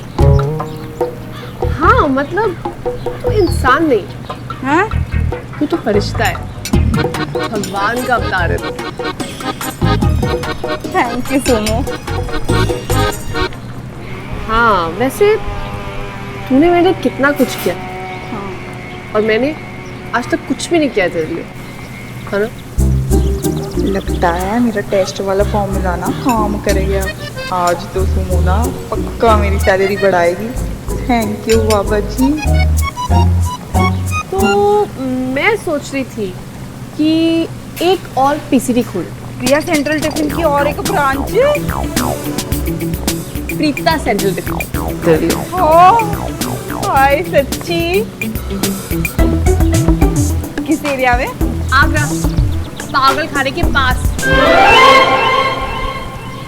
हाँ मतलब तू इंसान नहीं, हाँ तू तो फरिश्ता है, भगवान का अवतार है।
थैंक यू सोमो।
हाँ वैसे तूने मेरे कितना कुछ किया। हाँ। और मैंने आज तक कुछ भी नहीं किया तेरे लिए, है ना?
लगता है मेरा टेस्ट वाला फॉर्मूला ना काम करेगा। आज तो सुमो ना पक्का मेरी सैलरी बढ़ाएगी। थैंक यू बाबा जी।
तो मैं सोच रही थी कि एक और पीसीडी खोल।
प्रिया सेंट्रल टिफिन की और एक ब्रांच।
Preeta central tiffin.
हाय सच्ची। किस एरिया में?
आगरा, पागल खाने के पास।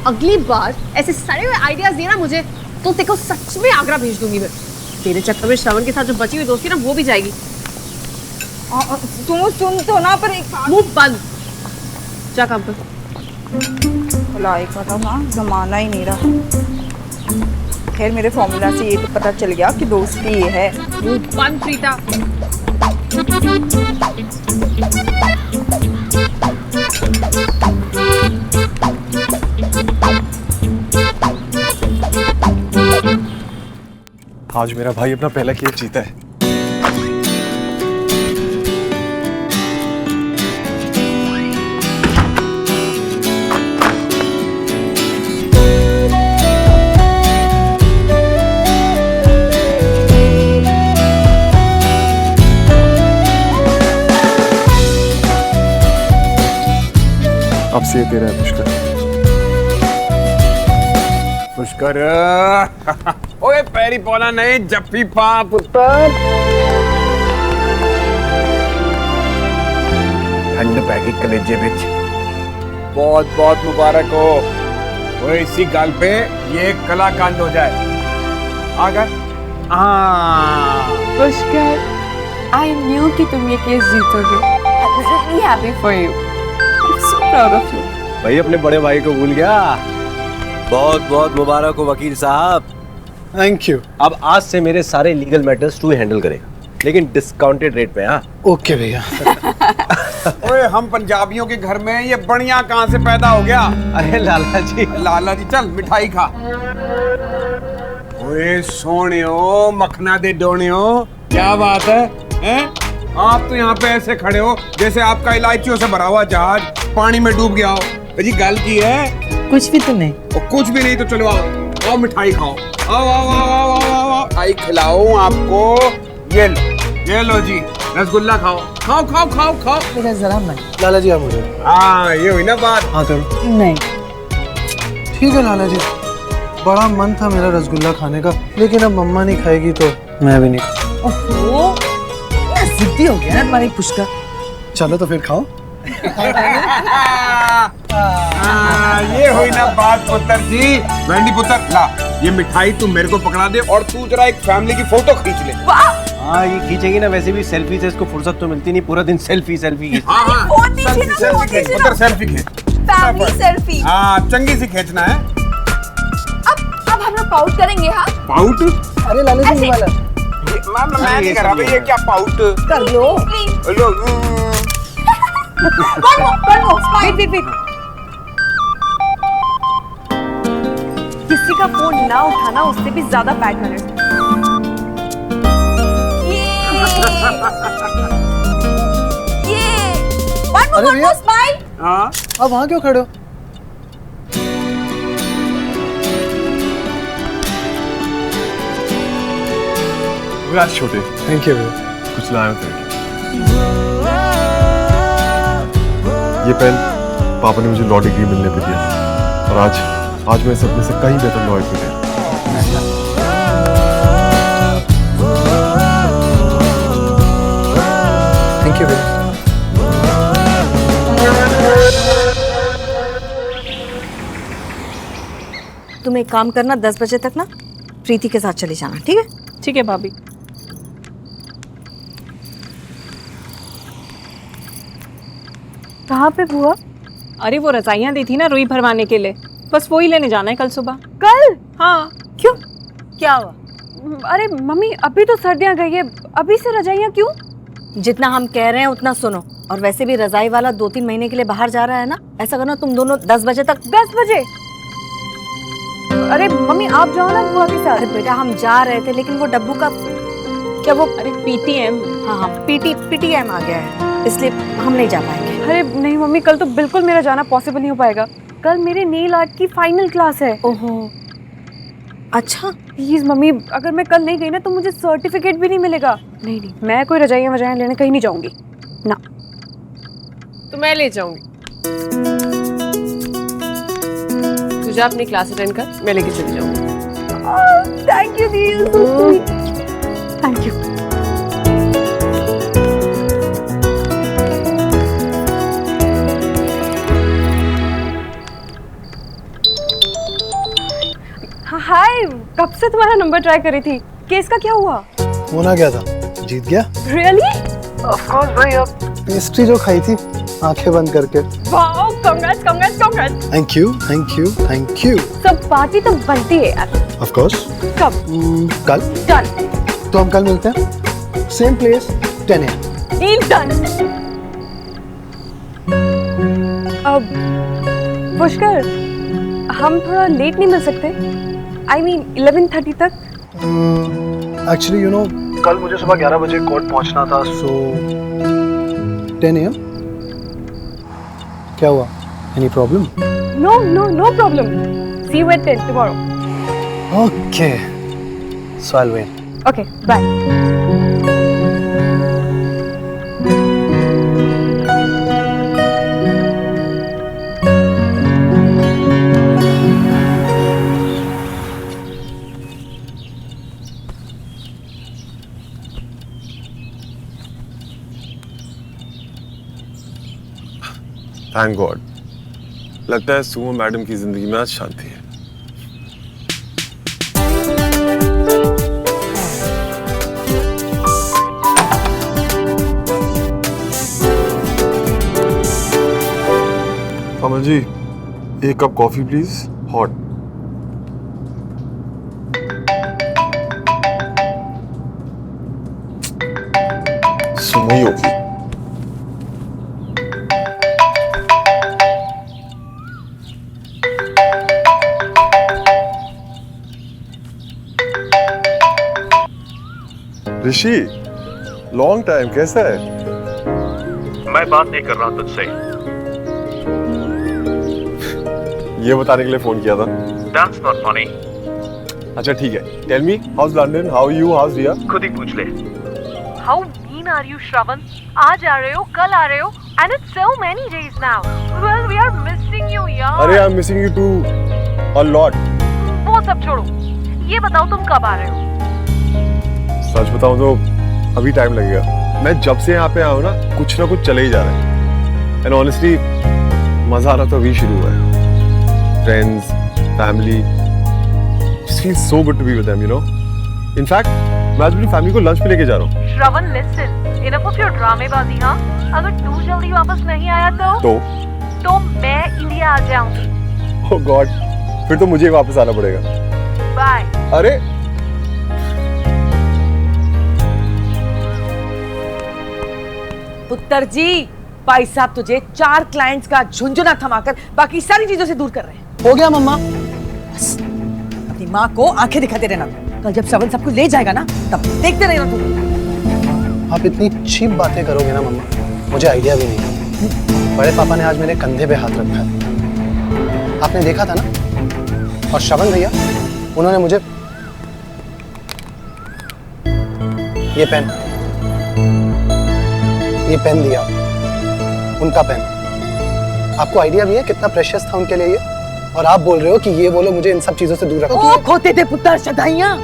अगली बार ऐसे सड़े हुए आइडियाज देना मुझे तो तेरे को सच में आगरा भेज दूंगी मैं। तेरे चक्कर में श्रवण के साथ जो बची हुई दोस्ती ना वो भी जाएगी।
तुम सुन तो ना, पर एक
मुंह बंद, जा काम पर।
भलाई का तो ना जमाना ही नहीं रहा। खैर मेरे फॉर्मूला से ये तो पता चल गया कि दोस्ती ये है।
मुंह बंद प्रीता।
आज मेरा भाई अपना पहला केक जीता है। अब से ये तेरा है पुष्कर।
पुष्कर ओए पैरी पौना नहीं जप्पी पा पुत्र। ठंड पैगी कलेजे बिच। बहुत बहुत मुबारक हो। ओए इसी गाल पे ये कलाकांड हो जाए। आगर
पुष्कर, I knew कि तुम ये case जीतोगे। I'm really happy for you. I'm so proud of you.
भाई अपने बड़े भाई को भूल गया। बहुत बहुत मुबारक हो वकील साहब।
Thank you.
अब आज से मेरे सारे लीगल मैटर्स तू हैंडल करेगा, लेकिन डिस्काउंटेड रेट पे। हाँ
ओके भैया।
ओए हम पंजाबियों के घर में ये बढ़िया कहाँ से पैदा हो गया?
अरे लाला जी।
लाला जी चल मिठाई खा। ओए सोनियो मखना दे डोनियो, क्या बात है हैं? आप तो यहाँ पे ऐसे खड़े हो जैसे आपका इलायचियों से भरा हुआ जहाज पानी में डूब गया हो। जी गल की है?
कुछ भी तो नहीं।
और कुछ भी नहीं तो चलो आओ आओ मिठाई खाओ। आओ आओ आओ आओ आओ आओ आओ मिठाई खिलाऊं आपको। ये लो जी रसगुल्ला खाओ खाओ खाओ खाओ खाओ।
मेरा जरा मन।
लाला जी आप मुझे।
हाँ ये हुई ना बात।
हाँ करो।
नहीं
ठीक है लाला जी, बड़ा मन था मेरा रसगुल्ला खाने का, लेकिन अब मम्मा नहीं खाएगी तो मैं भी नहीं।
ओहो जिद्दी हो गया ना तुम्हारी पुष्कर।
चलो तो फिर खाओ।
ये हुई ना बात पुत्र जी। वेंडी पुत्र ला ये मिठाई तू मेरे को पकड़ा दे और तू जरा एक फैमिली की फोटो खींच ले।
हाँ ये खींचेगी ना, वैसे भी सेल्फी से इसको फुर्सत तो मिलती नहीं, पूरा दिन सेल्फी सेल्फी की।
सेल्फी खींच पुत्र, सेल्फी खींच।
Family selfie.
हाँ चंगी सी खींचना है।
अब हम लोग पाउट करेंगे। हाँ
पाउट?
अरे लाला जी वाला
मैं नहीं कर रहा भाई, ये क्या पाउट
कर लो।
लो
किसी का फोन ना उठाना उससे भी ज्यादा बैड मैनर्स।
अरे भैया
हाँ
आप वहाँ क्यों खड़े हो?
आज छोटे
थैंक यू भैया।
कुछ लाया थे। ये पेन पापा ने मुझे लॉ डिग्री मिलने पे दिया और आज मैं सब में से कहीं बेहतर लॉयर पे गया।
थैंक यू भैया।
तुम एक काम करना, 10 बजे तक ना प्रीति के साथ चली जाना, ठीक है?
ठीक है भाभी।
कहाँ पे बुआ?
अरे वो रजाइयाँ दी थी ना रुई भरवाने के लिए, बस वो ही लेने जाना है कल सुबह।
कल?
हाँ।
क्यों?
क्या हुआ?
अरे मम्मी अभी तो सर्दियाँ गई है, अभी से रजाइयाँ क्यों?
जितना हम कह रहे हैं उतना सुनो। और वैसे भी रजाई वाला 2-3 महीने के लिए बाहर जा रहा है ना, ऐसा करना तुम दोनों 10 बजे तक।
10 बजे? अरे मम्मी आप जाओ ना बुआ के साथ।
अरे बेटा हम जा रहे थे लेकिन वो डब्बू का क्या वो
अरे पीटीएम।
हाँ पीटीएम आ गया है, इसलिए हम नहीं जा पाएंगे।
अरे नहीं मम्मी, कल तो बिल्कुल मेरा जाना पॉसिबल नहीं हो पाएगा। कल मेरे नेल आर्ट की फाइनल क्लास है।
ओहो अच्छा।
प्लीज मम्मी, अगर मैं कल नहीं गई ना तो मुझे सर्टिफिकेट भी नहीं मिलेगा। नहीं मैं कोई रजाइयाँ लेने कहीं नहीं जाऊंगी ना।
तो मैं ले जाऊंगी। तुझे अपनी क्लास अटेंड कर, मैं लेके चली जाऊंगी।
थैंक यू दी, थैंक यू। हाय, कब से तुम्हारा नंबर ट्राई करी थी। केस का क्या हुआ?
होना क्या था, जीत गया।
रियली?
ऑफ कोर्स भैया। पेस्ट्री जो खाई थी आंखें बंद करके।
Wow, congrats congrats congrats.
Thank you thank you thank you.
सब पार्टी तो बनती है यार।
Of course.
कब?
कल।
डन।
तो हम कल मिलते हैं, same place 10 AM।
Deal done. अब पुष्कर, हम थोड़ा लेट नहीं मिल सकते? I mean 11:30 तक।
एक्चुअली यू नो कल मुझे सुबह 11 बजे कोर्ट पहुंचना था, सो 10 AM। क्या हुआ? Any problem?
No problem. See you at 10 tomorrow.
Okay. So I'll wait.
Okay, bye.
Thank God, लगता है सुमो मैडम की जिंदगी में आज शांति है। कमल जी, एक कप कॉफी प्लीज, हॉट। सुनो ही होगी। ऋषि, लॉन्ग टाइम, कैसा है?
मैं बात नहीं कर रहा तुझसे।
ये बताने के लिए फोन किया था।
That's not funny.
अच्छा ठीक है, tell me, how's London, how you, how's Riya?
खुद ही पूछ ले।
How mean are you, Shravan? आज आ रहे हो, कल आ रहे हो, and it's so many days now. Well, we are missing you, यार।
अरे I am missing you too a lot.
वो सब छोड़ो, ये बताओ तुम कब आ रहे हो?
सच बताऊं तो अभी टाइम लगेगा। मैं जब से यहाँ पे आया हूँ ना कुछ चले ही जा रहा है। एंड ऑनेस्टली मजा आना तो अभी शुरू हुआ है। Friends, family, just feels so good to be with them, you know. In fact, मैं आज अपनी फैमिली को लंच पे लेके जा रहा हूँ।
Shravan, listen, enough of your ड्रामेबाजी, हाँ? अगर तू जल्दी वापस नहीं आया तो मैं इंडिया आ जाऊंगी।
Oh God, फिर तो मुझे वापस आना पड़ेगा।
बाय।
अरे
पुत्र जी, भाई साहब तुझे 4 क्लाइंट्स का झुंझुना थमाकर बाकी सारी चीजों से दूर कर रहे हैं।
हो गया मम्मा।
बस अपनी माँ को आंखें दिखाते रहना। कल जब श्रवण सबको ले जाएगा ना तब देखते रहना तुम।
आप इतनी चीप बातें करोगे ना मम्मा, मुझे आइडिया भी नहीं। बड़े पापा ने आज मेरे कंधे पे हाथ रखा है, आपने देखा था ना। और श्रवण भैया, उन्होंने मुझे ये पेन दिया, उनका पेन। आपको आइडिया भी है कितना प्रेशियस था उनके लिए ये? और आप बोल रहे हो कि ये वो लोग मुझे इन सब चीजों से दूर रखो।
ओ खोते थे पुत्र शदाइयां,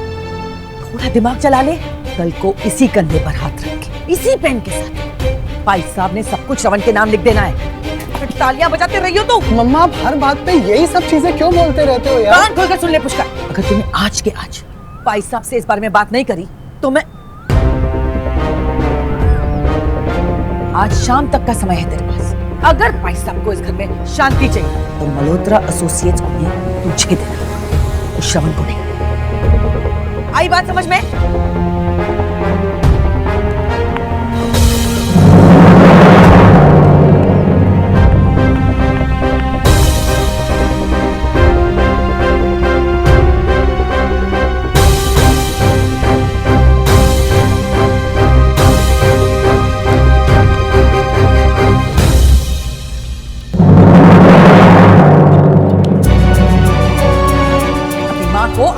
थोड़ा दिमाग चला ले। कल को इसी कंधे पर हाथ रख के, इसी पेन के साथ भाई साहब ने सब कुछ श्रवण के नाम लिख देना है। तालियां बजाते रही हो तो।
मम्मा, आप हर बात पे यही सब चीजें क्यों बोलते रहते हो यार?
कान खोलकर सुन ले पुष्कर, अगर तूने आज के आज भाई साहब से इस बारे में बात नहीं करी तो मैं आज शाम तक का समय है तेरे पास। अगर भाई साहब को इस घर में शांति चाहिए तो मल्होत्रा एसोसिएट्स को ही पूछ के देना, उस श्रवण को नहीं। आई बात समझ में?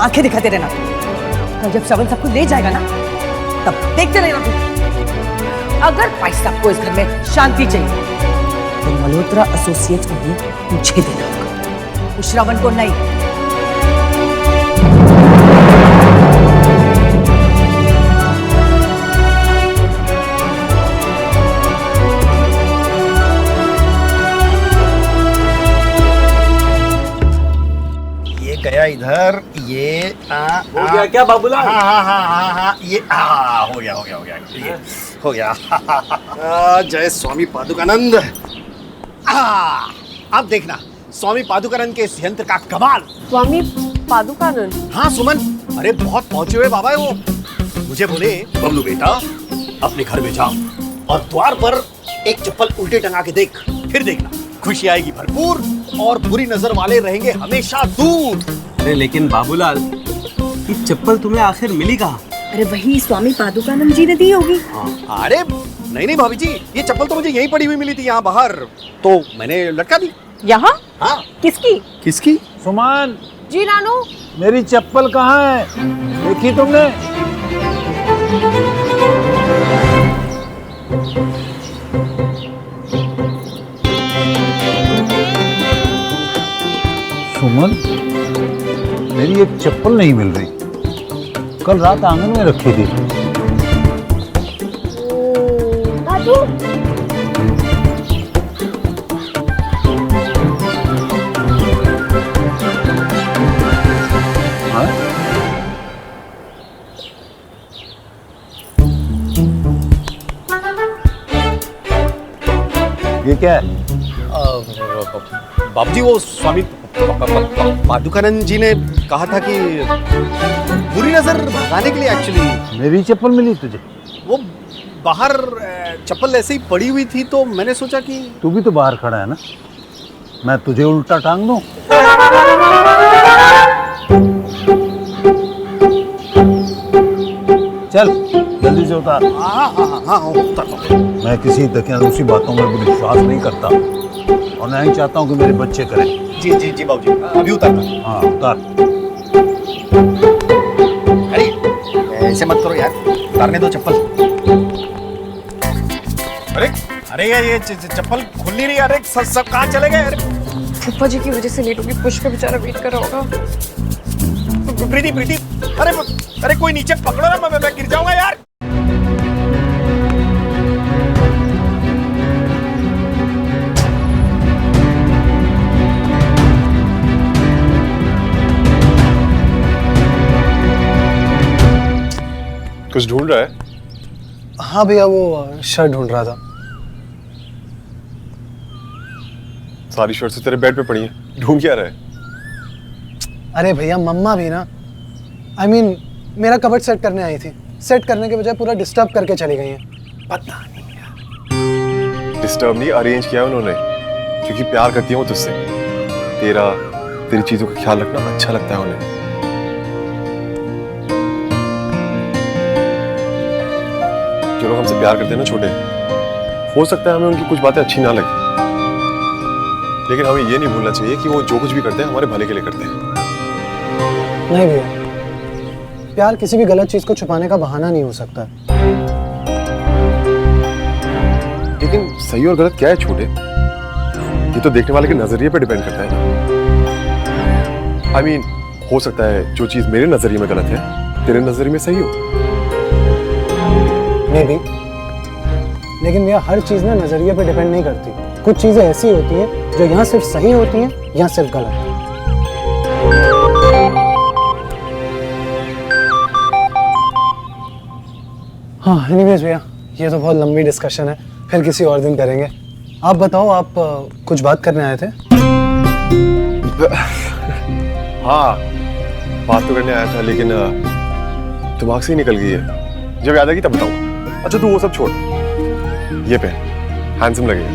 आंखें दिखाते रहना। कल जब श्रवण सबको ले जाएगा ना, तब देखते रहना तू। अगर भाई साहब को इस घर में शांति चाहिए तो मल्होत्रा एसोसिएट्स को ही पूछ के देना होगा, उस श्रवण को नहीं।
गया इधर, ये
हो गया क्या बाबूलाल?
हाँ, ये हो गया ये हो गया। जय स्वामी पादुकानंद। अब देखना स्वामी पादुकानंद के इस यंत्र का कमाल।
स्वामी पादुकानंद?
हाँ सुमन, अरे बहुत पहुंचे हुए बाबा है वो। मुझे बोले बबलू बेटा अपने घर में जाओ और द्वार पर एक चप्पल उल्टे टंगा के देख, फिर देखना खुशी आएगी भरपूर और बुरी नजर वाले रहेंगे हमेशा दूर।
अरे लेकिन बाबूलाल, ये चप्पल तुम्हें आखिर मिली कहाँ?
अरे वही स्वामी पादुकानंद जी ने दी होगी।
अरे नहीं भाभी जी, ये चप्पल तो मुझे यहीं पड़ी हुई मिली थी यहाँ बाहर, तो मैंने लटका दी।
यहाँ?
हाँ।
किसकी? सुमन
जी नानू,
मेरी चप्पल कहाँ है? देखी तुमने? सुमन, मेरी एक चप्पल नहीं मिल रही। कल रात आंगन में रखी थी।
दादू,
हाँ? ये क्या है?
बाबूजी वो स्वामी पादुकानंद जी ने कहा था कि बुरी नजर भगाने के लिए एक्चुअली।
मेरी चप्पल मिली तुझे?
वो बाहर चप्पल ऐसे ही पड़ी हुई थी तो मैंने सोचा कि
तू भी तो बाहर खड़ा है ना, मैं तुझे उल्टा टांग दूं? चल जल्दी से उतार।
हाँ उतारता हूं।
मैं किसी दकियानूसी बातों में विश्वास नहीं करता और नहीं चाहता हूँ कि मेरे बच्चे करें।
जी बाबूजी, अभी उतारता।
हाँ उतार।
अरे ऐसे मत करो यार, उतारने दो चप्पल। अरे ये चप्पल खुल नहीं रही। अरे सब कहाँ चले गए? अरे
फूफा जी की वजह से लेट होगी, पुष्कर बेचारा वेट कर रहा होगा।
प्रीति, अरे कोई नीचे पकड़ो ना, मैं गिर जाऊंगा यार।
कुछ ढूंढ रहा है?
हाँ भैया, वो शर्ट ढूंढ रहा था।
सारी शर्ट्स तेरे बेड पे पड़ी हैं, ढूंढ क्या रहा है?
अरे भैया, मम्मा भी ना, I mean, मेरा कबर्ड सेट करने आई थी, सेट करने के बजाय पूरा डिस्टर्ब करके चली गई हैं।
पता नहीं यार।
डिस्टर्ब नहीं, अरेंज किया उन्होंने, क्योंकि प्यार करती है वो तुझसे। तेरी चीजों का ख्याल रखना अच्छा लगता है उन्हें। चलो लोग हमसे प्यार करते हैं ना छोटे, हो सकता है हमें उनकी कुछ बातें अच्छी ना लगे, लेकिन हमें ये नहीं भूलना चाहिए कि वो जो कुछ भी करते हैं हमारे भले के लिए करते हैं।
नहीं भैया, प्यार किसी भी गलत चीज को छुपाने का बहाना नहीं हो सकता।
लेकिन सही और गलत क्या है छोटे, ये तो देखने वाले के नजरिए पे डिपेंड करता है ना। I mean, हो सकता है जो चीज मेरे नजरिए में गलत है तेरे नजरिए में सही हो।
नहीं भी, लेकिन भैया हर चीज ना नजरिए पे डिपेंड नहीं करती। कुछ चीजें ऐसी होती हैं जो यहाँ सिर्फ सही होती हैं, यहाँ सिर्फ गलत। हाँ एनीवेज भैया, ये तो बहुत लंबी डिस्कशन है, फिर किसी और दिन करेंगे। आप बताओ, आप कुछ बात करने आए थे?
हाँ, बात तो करने आया था, लेकिन दिमाग से ही निकल गई है। जब याद आएगी तब बताऊंगा। अच्छा तू वो सब छोड़, ये पहन, हैंडसम लगेगा।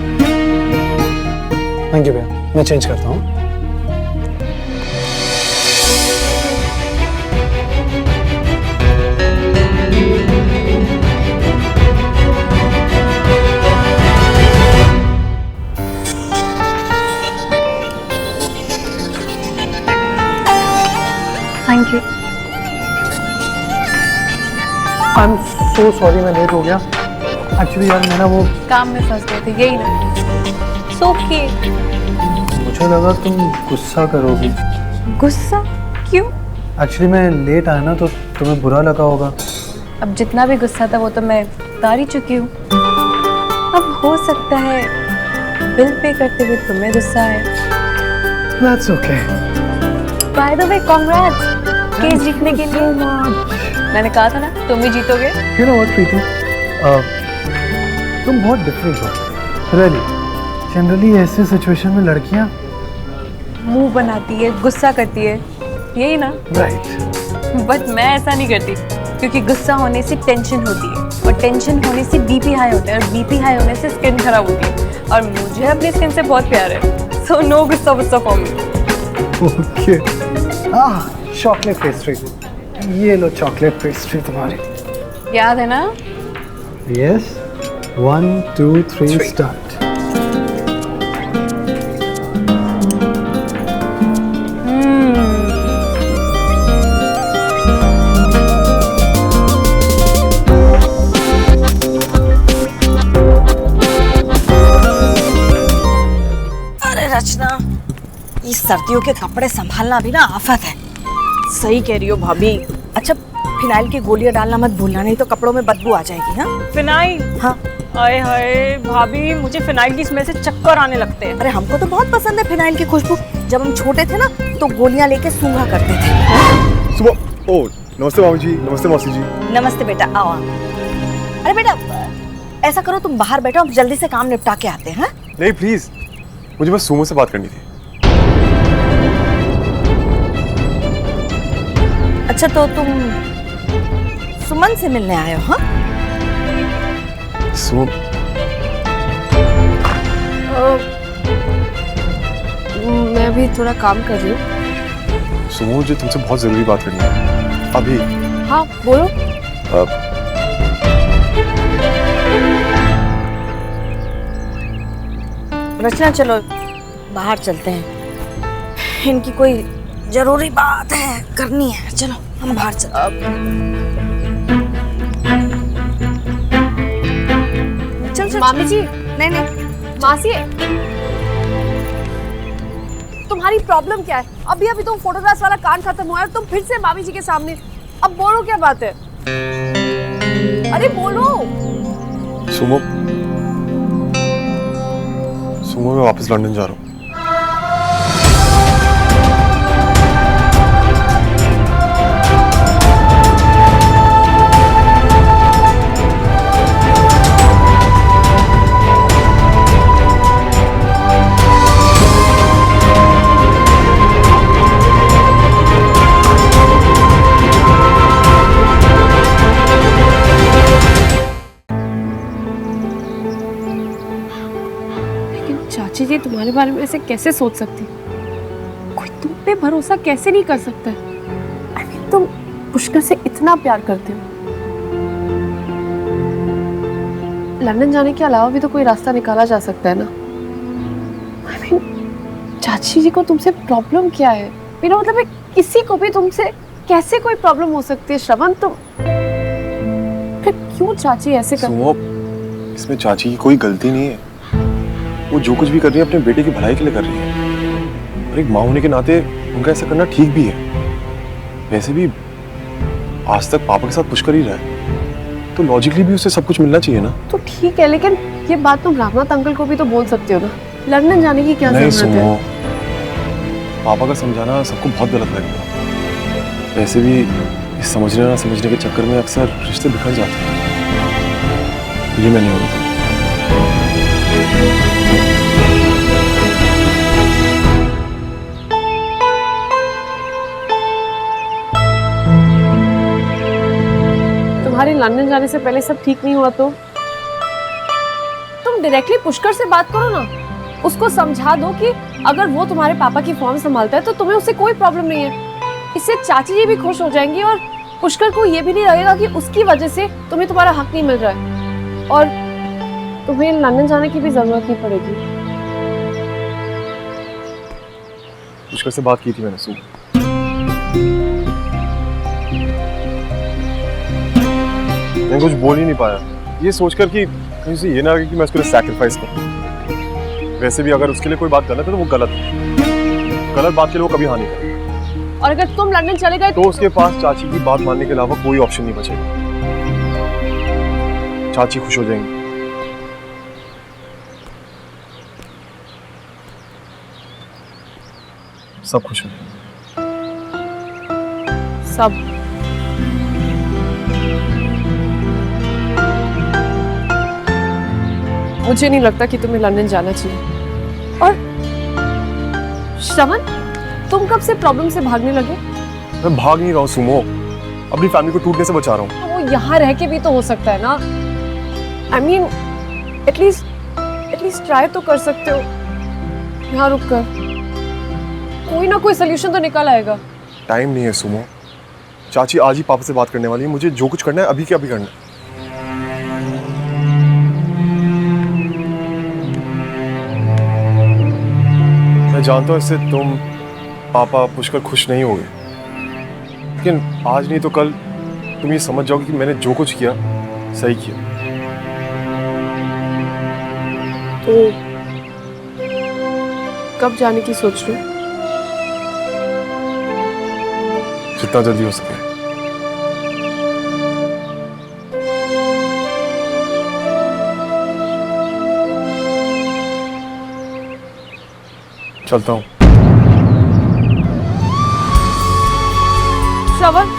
थैंक यू भैया, मैं चेंज करता हूँ।
Thank you.
I am so sorry, मैं लेट हो गया। एक्चुअली यार मैं ना वो
काम में फंस गए थे, यही ना। सो के
मुझे लगा तुम गुस्सा करोगी।
गुस्सा क्यों?
एक्चुअली मैं लेट आया ना, तो तुम्हें बुरा लगा होगा।
अब जितना भी गुस्सा था वो तो मैं उतार ही चुकी हूँ। अब हो सकता है बिल पे करते हुए तुम्हें गुस्सा आए।
That's okay.
By the way congrats case जीतने के लिए। मैंने कहा था ना तुम ही जीतोगे।
You know what, प्रीति? तुम बहुत डिफरेंट हो। Really. जनरली ऐसे सिचुएशन में लड़कियां
मुंह बनाती है, गुस्सा करती है, यही ना?
राइट।
बट मैं ऐसा नहीं करती, क्योंकि गुस्सा होने से टेंशन होती है, और टेंशन होने से बीपी हाई होता है, और बीपी हाई होने से स्किन खराब होती है, और मुझे अपनी स्किन से बहुत प्यार है। सो नो गुस्सा for me.
Okay. Chocolate pastry, ये लो चॉकलेट पेस्ट्री तुम्हारी।
याद है ना?
यस। 1 2 3 स्टार्ट।
रचना, ये सर्दियों के कपड़े संभालना भी ना आफत है।
सही कह रही हो भाभी।
अच्छा फिनाइल की गोलियां डालना मत भूलना, नहीं तो कपड़ों में बदबू आ जाएगी। हाँ
फिनाइल?
हाँ।
आए हाय भाभी, मुझे फिनाइल की स्मेल से चक्कर आने लगते हैं।
अरे हमको तो बहुत पसंद है फिनाइल की खुशबू। जब हम छोटे थे ना तो गोलियां लेके सूंघा करते थे।
सुबह ओ नमस्ते मामी जी। नमस्ते मौसी जी।
नमस्ते बेटा, आओ। अरे बेटा ऐसा करो, तुम बाहर बैठो, हम जल्दी से काम निपटा के आते हैं।
नहीं प्लीज, मुझे बस सुमो से बात करनी थी।
अच्छा तो तुम सुमन से मिलने आए हो? हाँ
सुमो,
मैं अभी थोड़ा काम कर रही हूँ।
सुमो मुझे तुमसे बहुत जरूरी बात करनी है अभी।
हाँ बोलो।
रचना चलो बाहर चलते हैं, इनकी कोई जरूरी बात है करनी है। चलो हम बाहर चलते हैं। चल
मामी जी।
नहीं नहीं
मासी, तुम्हारी प्रॉब्लम क्या है? अभी अभी तुम फोटोग्राफ वाला कांड खत्म हुआ है, तुम फिर से मामी जी के सामने। अब बोलो क्या बात है? अरे बोलो।
सुमो, सुमो मैं वापस लंदन जा रहा हूँ।
चाची जी तुम्हारे बारे में ऐसे कैसे सोच सकती? कोई तुम पे भरोसा कैसे नहीं कर सकता? तुम पुष्कर से इतना प्यार करते हो, लंदन जाने के अलावा भी तो कोई रास्ता निकाला जा सकता है ना। I mean, चाची जी को तुमसे प्रॉब्लम क्या है? मेरा मतलब है किसी को भी तुमसे कैसे कोई प्रॉब्लम हो सकती है श्रवण? तुम फिर क्यों चाची ऐसे कर?
सुमो, इसमें चाची की कोई गलती नहीं है। वो जो कुछ भी कर रही है अपने बेटे की भलाई के लिए कर रही है, और एक माँ होने के नाते उनका ऐसा करना ठीक भी है। वैसे भी आज तक पापा के साथ पुष्कर ही रहा है, तो लॉजिकली भी उसे सब कुछ मिलना चाहिए ना।
तो ठीक है, लेकिन ये बात तुम रामनाथ अंकल को भी तो बोल सकते हो ना। लंदन जाने की क्या
नहीं
जरूरत है?
पापा का समझाना सबको बहुत गलत लगेगा। वैसे भी इस समझने ना समझने के चक्कर में अक्सर रिश्ते बिखर जाते हैं। ये मैं नहीं होता।
तुम्हारे लंदन जाने से पहले सब ठीक नहीं हुआ तो तुम डायरेक्टली पुष्कर से बात करो ना। उसको समझा दो कि अगर वो तुम्हारे पापा की फॉर्म संभालता है तो तुम्हें उससे कोई प्रॉब्लम नहीं है। इससे चाची जी भी खुश हो जाएंगी और पुष्कर को ये भी नहीं लगेगा कि उसकी वजह से तुम्हें तुम्हारा हक नहीं मिल रहा है, और तुम्हें लंदन जाने की भी जरूरत नहीं पड़ेगी।
पुष्कर से बात की थी मैंने सुबह। मैं कुछ बोल ही नहीं पाया, ये सोचकर कि कहीं से ये ना लगे कि मैं उसके लिए सैक्रिफाइस करूं। वैसे भी अगर उसके लिए कोई बात गलत है तो वो गलत है। गलत बात के लिए वो कभी हाँ नहीं करेगा।
और अगर तुम लंदन चले गए
तो उसके पास चाची की बात मानने के अलावा कोई ऑप्शन नहीं बचेगा। चाची खुश हो जाएंगी। सब खुश हो
सब। मुझे नहीं लगता कि तुम्हें लंदन जाना चाहिए। और श्रवण, तुम कब से प्रॉब्लम से भागने लगे?
मैं भाग नहीं रहा हूँ सुमो, अपनी फैमिली को टूटने से बचा रहा हूँ।
वो यहाँ रह के भी तो हो सकता है ना। I mean, एटलीस्ट ट्राई तो कर सकते हो यहाँ रुक कर। कोई ना कोई सोल्यूशन तो निकल आएगा।
टाइम नहीं है सुमो। चाची आज ही पापा से बात करने वाली है। मुझे जो कुछ करना है अभी के अभी करना है। मैं जानता हूँ इससे तुम, पापा, पुष्कर खुश नहीं होगे, लेकिन आज नहीं तो कल तुम ये समझ जाओगे कि मैंने जो कुछ किया सही किया।
तो कब जाने की सोच रही हो?
जितना जल्दी हो सके। चलता हूँ।
श्रवण,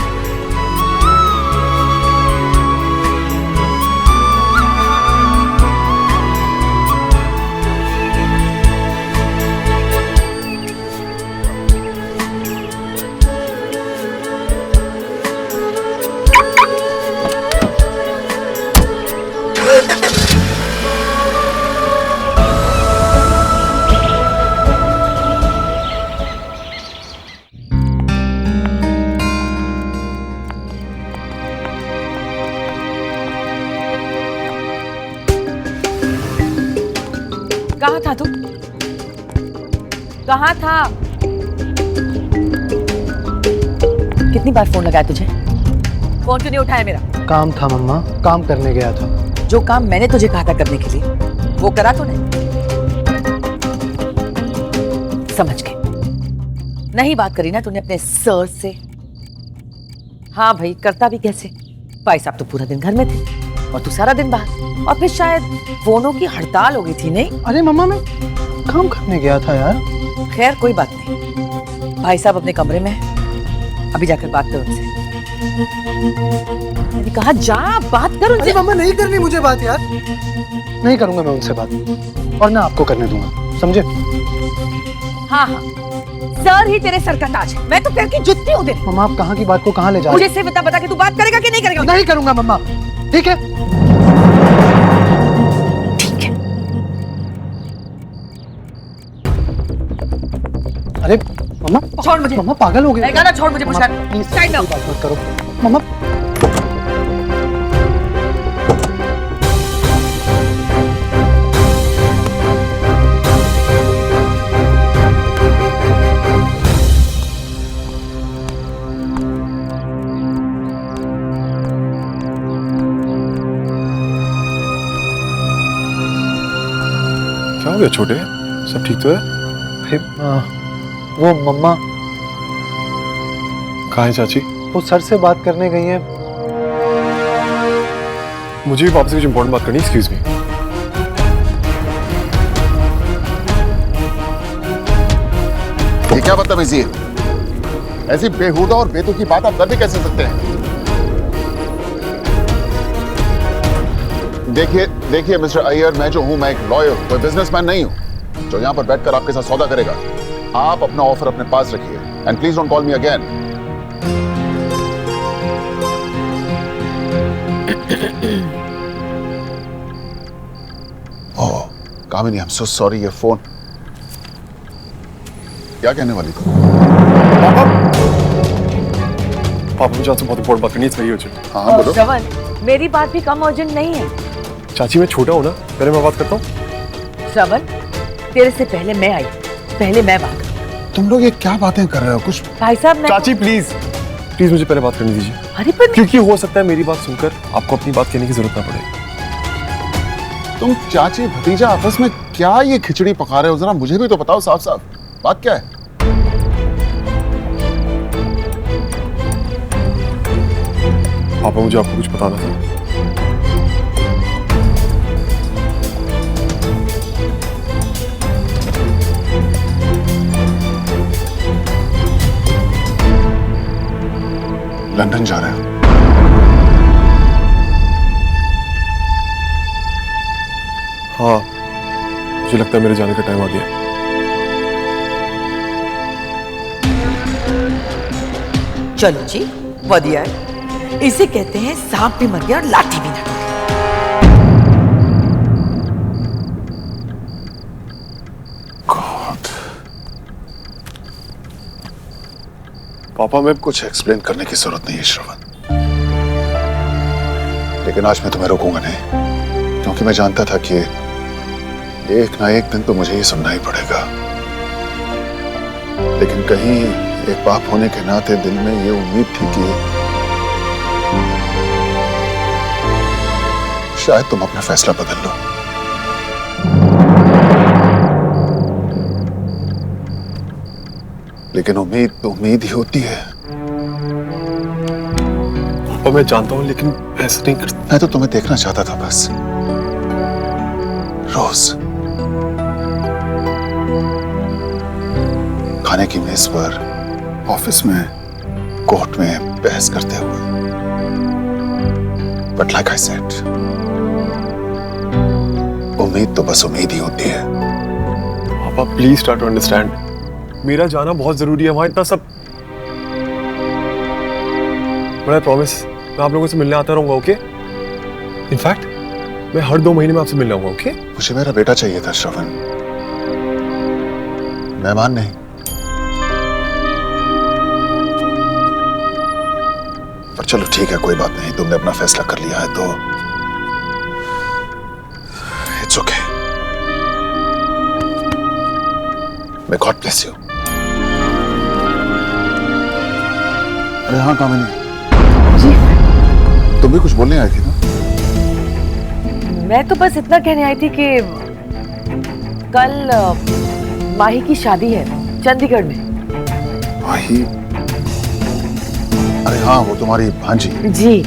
कहाँ था तू? कहाँ था? कितनी बार फोन लगाया तुझे? फोन क्यों नहीं उठाया मेरा?
काम था मम्मा, काम करने गया था।
जो काम मैंने तुझे कहा था करने के लिए वो करा तूने? समझ गई। नहीं बात करी ना तूने अपने सर से? हाँ भाई, करता भी कैसे? भाई साहब तो पूरा दिन घर में थे और तू सारा दिन बाहर, और फिर शायद फोनों की हड़ताल हो गई थी। नहीं?
अरे मम्मा, मैं काम करने गया था यार।
खैर कोई बात नहीं, भाई साहब अपने कमरे में है, अभी जाकर बात कर उनसे। मैंने कहा जा बात कर उनसे।
मम्मा नहीं करनी मुझे बात यार। नहीं करूंगा मैं उनसे बात, और ना आपको करने दूंगा, समझे?
हाँ हाँ, सर ही तेरे सर का ताज है। मैं तो पैर की जुत्ती हूँ तेरी।
मम्मा, आप कहाँ की बात को कहाँ ले जा रहे?
मुझे से बता के तू बात करेगा कि नहीं करेगा?
नहीं करूंगा मम्मा, ठीक है?
ठीक है।
अरे मम्मा,
छोड़ मुझे।
मम्मा पागल हो गए?
गाना छोड़ मुझे, पुष्कर। साइड में
बात मत करो मम्मा।
गया छोटे? सब ठीक तो है?
वो मम्मा
कहाँ है चाची?
वो सर से बात करने गई हैं।
मुझे भी वापस कुछ इंपॉर्टेंट बात करनी, एक्सक्यूज मी।
ये क्या बदतमीजी है? ऐसी बेहुदा और बेतुकी बात आप कर भी कैसे सकते हैं? देखिए मिस्टर अय्यर, मैं जो हूं, मैं एक लॉयर, कोई बिजनेसमैन नहीं हूं जो यहां पर बैठकर आपके साथ सौदा करेगा। आप अपना ऑफर अपने पास रखिए and please don't call me again. Oh Kamini, I am so sorry. ये फोन क्या कहने वाली थी?
पापा मुझे आपसे बहुत इंपॉर्टेंट बात करनी है, सही हो चुकी।
हाँ बोलो।
श्रवण, मेरी बात भी कम अर्जेंट नहीं है।
चाची मैं छोटा हूँ ना, पहले मैं बात करता हूँ।
श्रवण, तेरे से पहले मैं आई, पहले मैं बात करूं।
तुम लोग ये क्या बातें कर रहे हो? कुछ
भाई साहब,
चाची प्लीज प्लीज मुझे पहले बात करने दीजिए।
अरे पर
क्योंकि हो सकता है मेरी बात सुनकर आपको अपनी बात कहने की जरूरत ना पड़े।
तुम चाची भतीजा आपस में क्या ये खिचड़ी पका रहे हो? जरा मुझे भी तो बताओ साफ साफ, बात क्या है?
पापा मुझे आपको कुछ बताना था।
लंदन जा रहे हो?
हाँ, मुझे लगता है मेरे जाने का टाइम आ गया।
चलो जी, बढ़िया है। इसे कहते हैं सांप भी मर गया और लाठी भी ना टूटी।
पापा मैं कुछ एक्सप्लेन करने की जरूरत नहीं है श्रवण, लेकिन आज मैं तुम्हें रोकूंगा नहीं, क्योंकि मैं जानता था कि एक ना एक दिन तो मुझे ही सुनना ही पड़ेगा। लेकिन कहीं एक बाप होने के नाते दिल में ये उम्मीद थी कि शायद तुम अपना फैसला बदल लो। लेकिन उम्मीद तो उम्मीद ही होती है।
और मैं जानता हूं, लेकिन ऐसा नहीं करता।
मैं तो तुम्हें देखना चाहता था बस, रोज खाने की मेज पर, ऑफिस में, कोर्ट में बहस करते हुए। बट लाइक आई सेड, उम्मीद तो बस उम्मीद ही होती है।
पापा प्लीज ट्राई टू अंडरस्टैंड, मेरा जाना बहुत जरूरी है, वहां इतना सब। मैं प्रॉमिस, मैं आप लोगों से मिलने आता रहूंगा, ओके? इनफैक्ट मैं हर 2 महीने में आपसे मिलने आऊंगा, ओके?
मुझे मेरा बेटा चाहिए था श्रवण, मेहमान नहीं। पर चलो ठीक है, कोई बात नहीं, तुमने अपना फैसला कर लिया है तो it's okay. May God bless you. अरे हाँ कामिनी जी, तुम भी कुछ बोलने आई थी ना?
मैं तो बस इतना कहने आई थी कि कल माही की शादी है चंडीगढ़ में।
माही? अरे हाँ, वो तुम्हारी भांजी।
जी,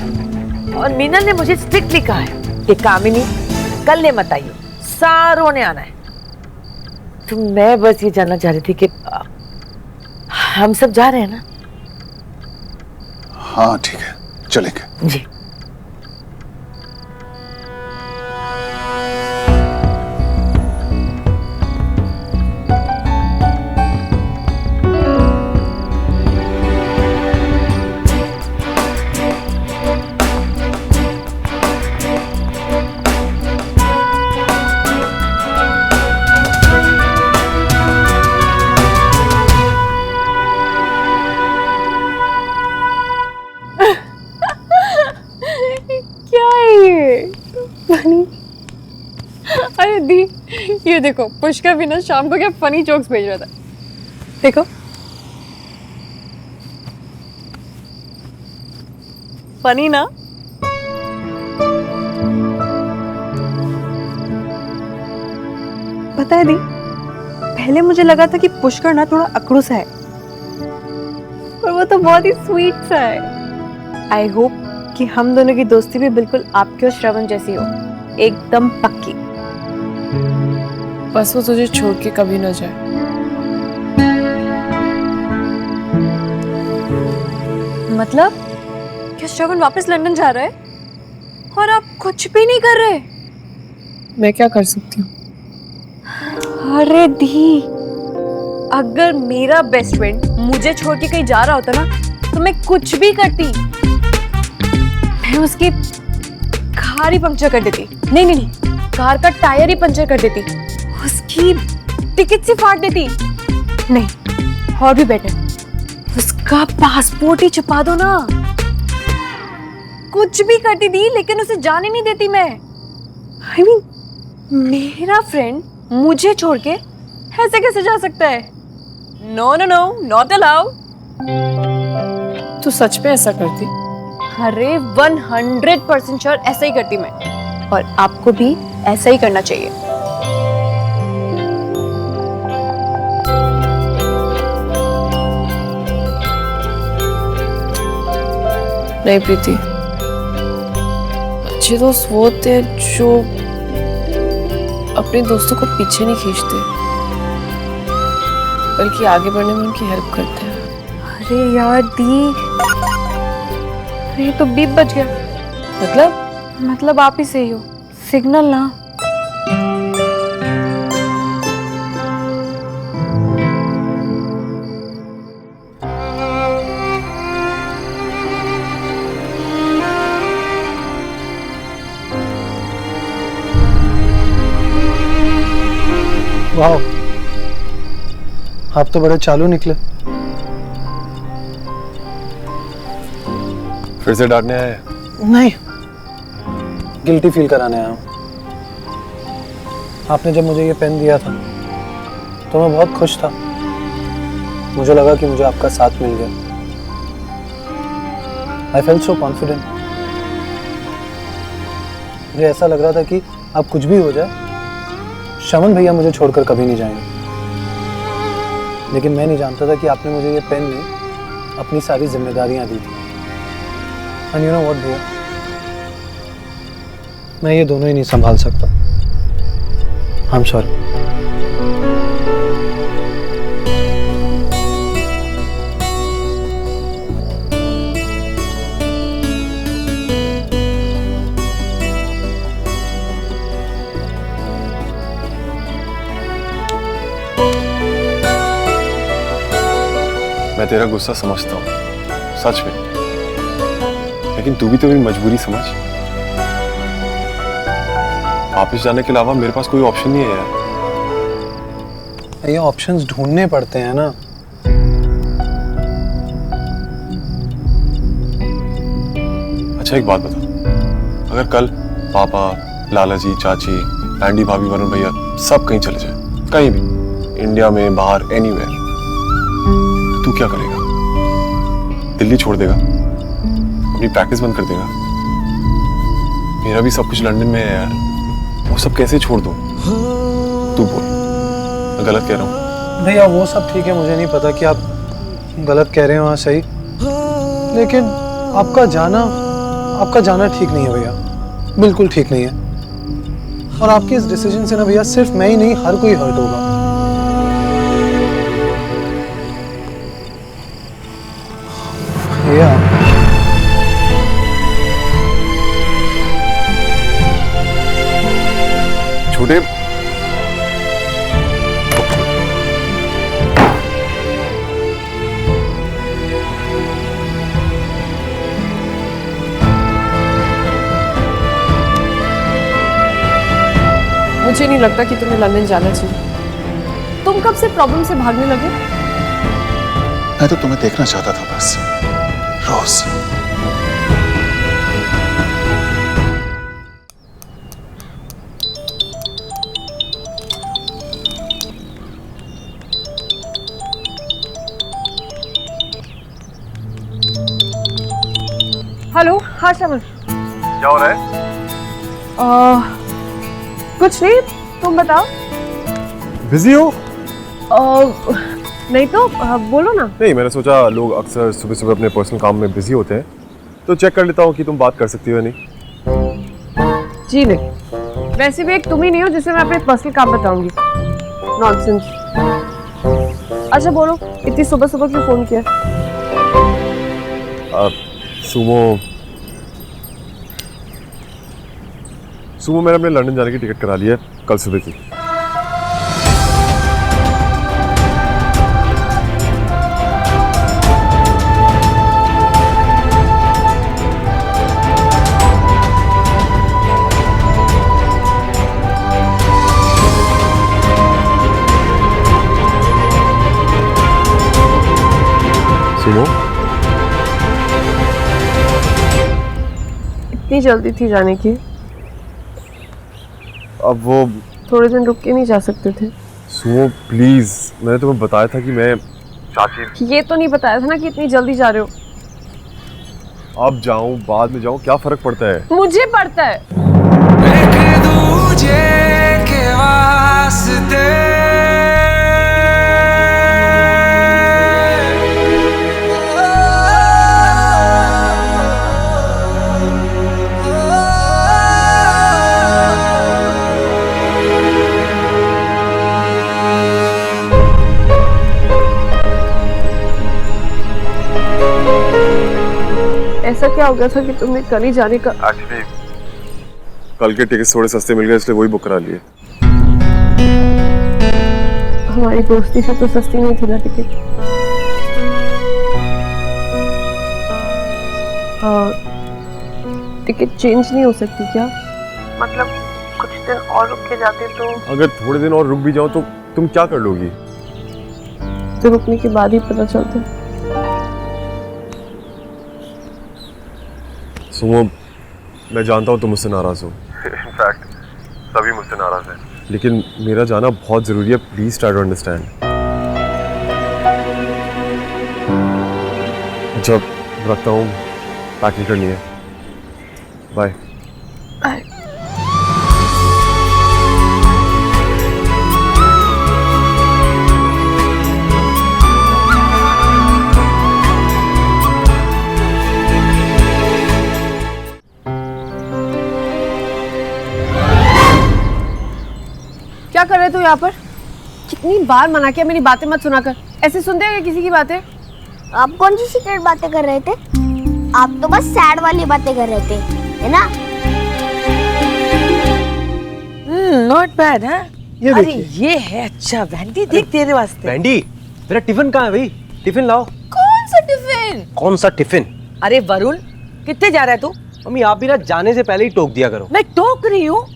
और मीनल ने मुझे स्ट्रिक्टली कहा है कि कामिनी कल ने मत आइयो, सारों ने आना है। तो मैं बस ये जानना चाह रही थी कि हम सब जा रहे हैं ना?
हाँ ठीक है, चलेंगे।
जी।
अरे दी, ये देखो पुष्कर भी ना शाम को क्या फनी जोक्स भेज रहा था, देखो। फनी ना?
पता है
है दी, पहले मुझे लगा था कि पुष्कर ना थोड़ा अकड़ू सा है, पर वो तो बहुत ही स्वीट सा है। आई होप कि हम दोनों की दोस्ती भी बिल्कुल आपके और श्रवण जैसी हो, एकदम पक्की।
बस वो तुझे छोड़ के कभी ना जाए।
मतलब क्या श्रवण वापस लंदन जा रहा है और आप कुछ भी नहीं कर रहे?
मैं क्या कर सकती हूँ?
अरे दी, अगर मेरा बेस्ट फ्रेंड मुझे छोड़ के कहीं जा रहा होता ना, तो मैं कुछ भी करती। मैं उसकी कार ही पंक्चर कर देती। नहीं नहीं नहीं, कार का टायर ही पंक्चर कर देती, उसकी टिकट से फाड़ देती। नहीं, और भी बेटर, उसका पासपोर्ट ही छुपा दो ना। कुछ भी करती थी, लेकिन उसे जाने नहीं देती मैं। I mean, मेरा फ्रेंड मुझे छोड़ के ऐसे कैसे जा सकता है? No no no, not allowed.
तू सच में ऐसा करती?
अरे 100% श्योर ऐसा ही करती मैं, और आपको भी ऐसा ही करना चाहिए।
नहीं प्रीति, अच्छे दोस्त वो होते हैं जो अपने दोस्तों को पीछे नहीं खींचते, बल्कि आगे बढ़ने में उनकी हेल्प करते हैं।
अरे यार दी, ये तो बीप बज गया। मतलब आप ही सही हो, सिग्नल ना।
वाह, आप तो बड़े चालू निकले।
फिर से डांटने आए?
नहीं, गिल्टी फील कराने आया हूँ। आपने जब मुझे ये पेन दिया था तो मैं बहुत खुश था। मुझे लगा कि मुझे आपका साथ मिल गया। I felt so confident. मुझे ऐसा लग रहा था कि अब कुछ भी हो जाए, श्रवण भैया मुझे छोड़कर कभी नहीं जाएंगे। लेकिन मैं नहीं जानता था कि आपने मुझे ये पेन में अपनी सारी जिम्मेदारियां दी थी। एंड यू नो व्हाट भैया, मैं ये दोनों ही नहीं संभाल सकता। I am sorry.
मैं तेरा गुस्सा समझता हूँ, सच में, लेकिन तू भी तो मेरी मजबूरी समझ। वापस जाने के अलावा मेरे पास कोई ऑप्शन नहीं है यार।
ये ऑप्शंस ढूंढने पड़ते हैं ना।
अच्छा एक बात बता, अगर कल पापा, लाला जी, चाची, एंडी भाभी, वरुण भैया सब कहीं चले जाए, कहीं भी, इंडिया में, बाहर, एनीवेयर, तू क्या करेगा? दिल्ली छोड़ देगा? अपनी प्रैक्टिस बंद कर देगा? मेरा भी सब कुछ लंदन में है यार, वो सब कैसे छोड़ दूं? तू बोल, मैं गलत कह रहा हूँ?
भैया वो सब ठीक है, मुझे नहीं पता कि आप गलत कह रहे हो, हाँ सही, लेकिन आपका जाना ठीक नहीं है भैया, बिल्कुल ठीक नहीं है। और आपके इस डिसीजन से ना भैया सिर्फ मैं ही नहीं, हर कोई हर्ट होगा। भैया
छोटे,
मुझे नहीं लगता कि तुम्हें लंदन जाना चाहिए। तुम कब से प्रॉब्लम से भागने लगे?
मैं तो तुम्हें देखना चाहता था बस, रोज।
हेलो, हाँ श्रवण।
क्या हो रहा है?
कुछ नहीं, तुम बताओ।
बिजी हो?
नहीं तो बोलो ना।
नहीं, मैंने सोचा लोग अक्सर सुबह सुबह अपने पर्सनल काम में बिजी होते हैं, तो चेक कर लेता हूँ कि तुम बात कर सकती हो या नहीं।
जी नहीं, वैसे भी एक तुम ही नहीं हो जिसे मैं अपने पर्सनल काम बताऊंगी। नॉनसेंस। अच्छा बोलो, इतनी सुबह सुबह क्यों फोन किया?
सुमो मैंने अपने लंदन जाने की टिकट करा ली है कल सुबह की। सुमो,
इतनी जल्दी थी जाने की?
अब वो
थोड़े दिन रुक के नहीं जा सकते थे?
सुमो प्लीज, मैंने तुम्हें बताया था कि मैं चाची।
ये तो नहीं बताया था ना कि इतनी जल्दी जा रहे हो।
अब जाऊं बाद में जाऊं, क्या फर्क पड़ता है?
मुझे पड़ता है।
एक दूजे के वास्ते
ऐसा क्या हो गया था कि तुमने कल ही जाने का?
एक्चुअली कल के टिकट थोड़े सस्ते मिल गए, इसलिए वही बुक करा लिए।
हमारी दोस्ती से तो सस्ती नहीं थी ना टिकट। टिकट चेंज नहीं हो सकती क्या? मतलब कुछ दिन और रुक के जाते तो?
अगर थोड़े दिन और रुक भी जाओ तो तुम क्या कर लोगी?
तो रुकने के बाद ही पता चलता।
सुमो, मैं जानता हूँ तुम मुझसे नाराज हो। इनफैक्ट सभी मुझसे नाराज हैं, लेकिन मेरा जाना बहुत जरूरी है। Please try to understand. जब रखता हूँ, पैकिंग करनी है। बाय।
क्या कर रहे हो यहाँ पर? कितनी बार मना किया मेरी बातें मत सुना कर। ऐसे सुनते हैं किसी की बातें?
आप कौन सी सीक्रेट बातें कर रहे थे? आप तो बस सैड वाली बातें कर रहे थे, है ना?
नॉट बैड है।
ये
अरे ये है। अच्छा वैंडी, देख तेरे वास्ते।
वैंडी, तेरा टिफिन कहाँ है भाई? टिफिन लाओ।
कौन सा टिफिन?
कौन सा टिफिन?
अरे वरुण, कितने जा रहा है तू?
मम्मी आप भी ना जाने से पहले ही टोक दिया करो।
मैं टोक रही हूँ?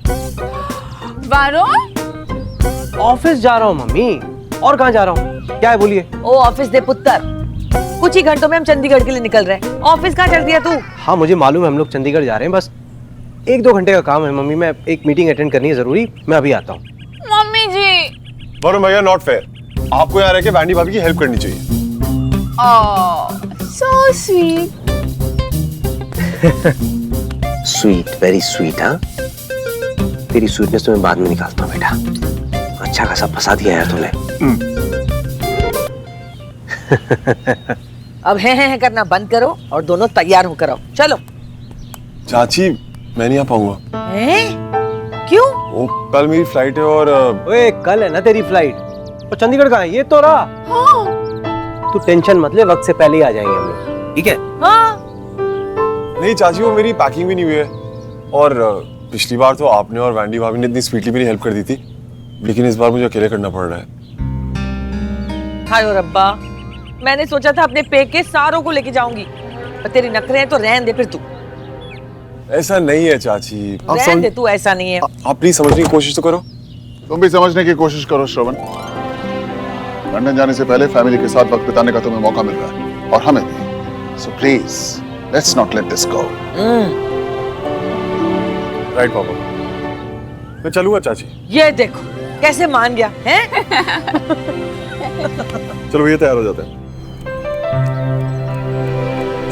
वरुण,
ऑफिस जा रहा हूँ मम्मी। और कहाँ जा रहा हूँ? क्या है बोलिए?
ओ ऑफिस दे पुत्र, कुछ ही घंटों में हम चंडीगढ़ के लिए निकल रहे हैं। ऑफिस कहाँ चल दिया तू?
हाँ मुझे मालूम है, हम लोग चंडीगढ़ जा रहे हैं। बस 1-2 घंटे का काम है मम्मी। मैं एक मीटिंग अटेंड करनी है जरूरी। मैं अभी आता हूँ।
मम्मी जी।
वरुण भैया, नॉट फेयर। आपको यहाँ रह के वैंडी भाभी की हेल्प करनी चाहिए।
So sweet.
Sweet, very sweet. हाँ, तेरी स्वीटनेस तो मैं बाद में निकालता हूँ बेटा। अच्छा खासा फंसा दिया है तूने।
अब है करना बंद करो और दोनों तैयार होकर आओ। चलो।
चाची, मैं नहीं आ पाऊंगा।
क्यों?
ओ, कल मेरी फ्लाइट है और
ओए कल है ना तेरी फ्लाइट। और चंडीगढ़ कहाँ है? ये तो रहा। हाँ। तू टेंशन मत ले, वक्त से पहले ही आ जाएंगे हम लोग, ठीक है?
हाँ।
नहीं चाची, वो मेरी पैकिंग भी नहीं हुई है। और पिछली बार तो आपने और वैंडी भाभी ने इतनी स्वीटली मेरी हेल्प कर दी थी, लेकिन इस बार मुझे अकेले करना पड़ रहा है।
हाय रब्बा, मैंने सोचा था अपने पेके सारों को लेके जाऊंगी, पर तेरी नखरे हैं तो रहन दे फिर तू।
ऐसा नहीं है चाची, आप
रहन दे तू, ऐसा नहीं है।
आप प्लीज समझने की कोशिश तो करो।
तुम भी समझने की कोशिश करो श्रवण। लंदन जाने से पहले फैमिली के साथ वक्त बिताने का तुम्हें मौका मिल रहा है और हमें भी। So please let's not let this go.
Right पापा, मैं चलूंगा चाची।
ये देखो कैसे मान गया है।
चलो ये तैयार हो जाते हैं।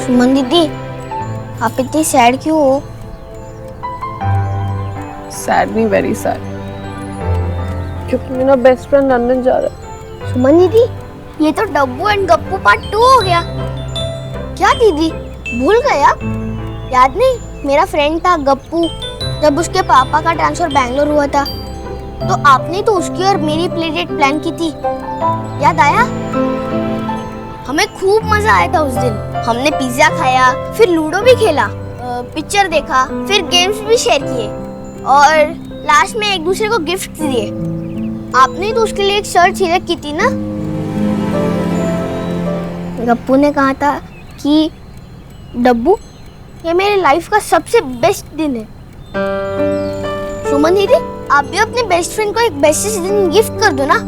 सुमन दीदी, आप इतनी सैड क्यों हो?
सैड नहीं, वेरी सैड। क्योंकि मेरा बेस्ट फ्रेंड लंदन जा रहा है।
सुमन दीदी, ये तो डब्बू एंड गप्पू पार्ट 2 हो गया। क्या दीदी, भूल गए आप? याद नहीं, मेरा फ्रेंड था गप्पू, जब उसके पापा का ट्रांसफर बैंगलोर हुआ था तो आपने तो उसकी और मेरी प्ले डेट प्लान की थी, याद आया? हमें खूब मजा आया था उस दिन। हमने पिज्जा खाया, फिर लूडो भी खेला, पिक्चर देखा, फिर गेम्स भी शेयर किए और लास्ट में एक दूसरे को गिफ्ट दिए। आपने तो उसके लिए एक शर्ट सिलेक्ट की थी ना? गप्पू ने कहा था कि डब्बू, ये मेरे लाइफ का सबसे बेस्ट दिन है। सुमन दीदी, आप भी अपने बेस्ट फ्रेंड को एक बेस्ट दिन गिफ्ट कर दो ना।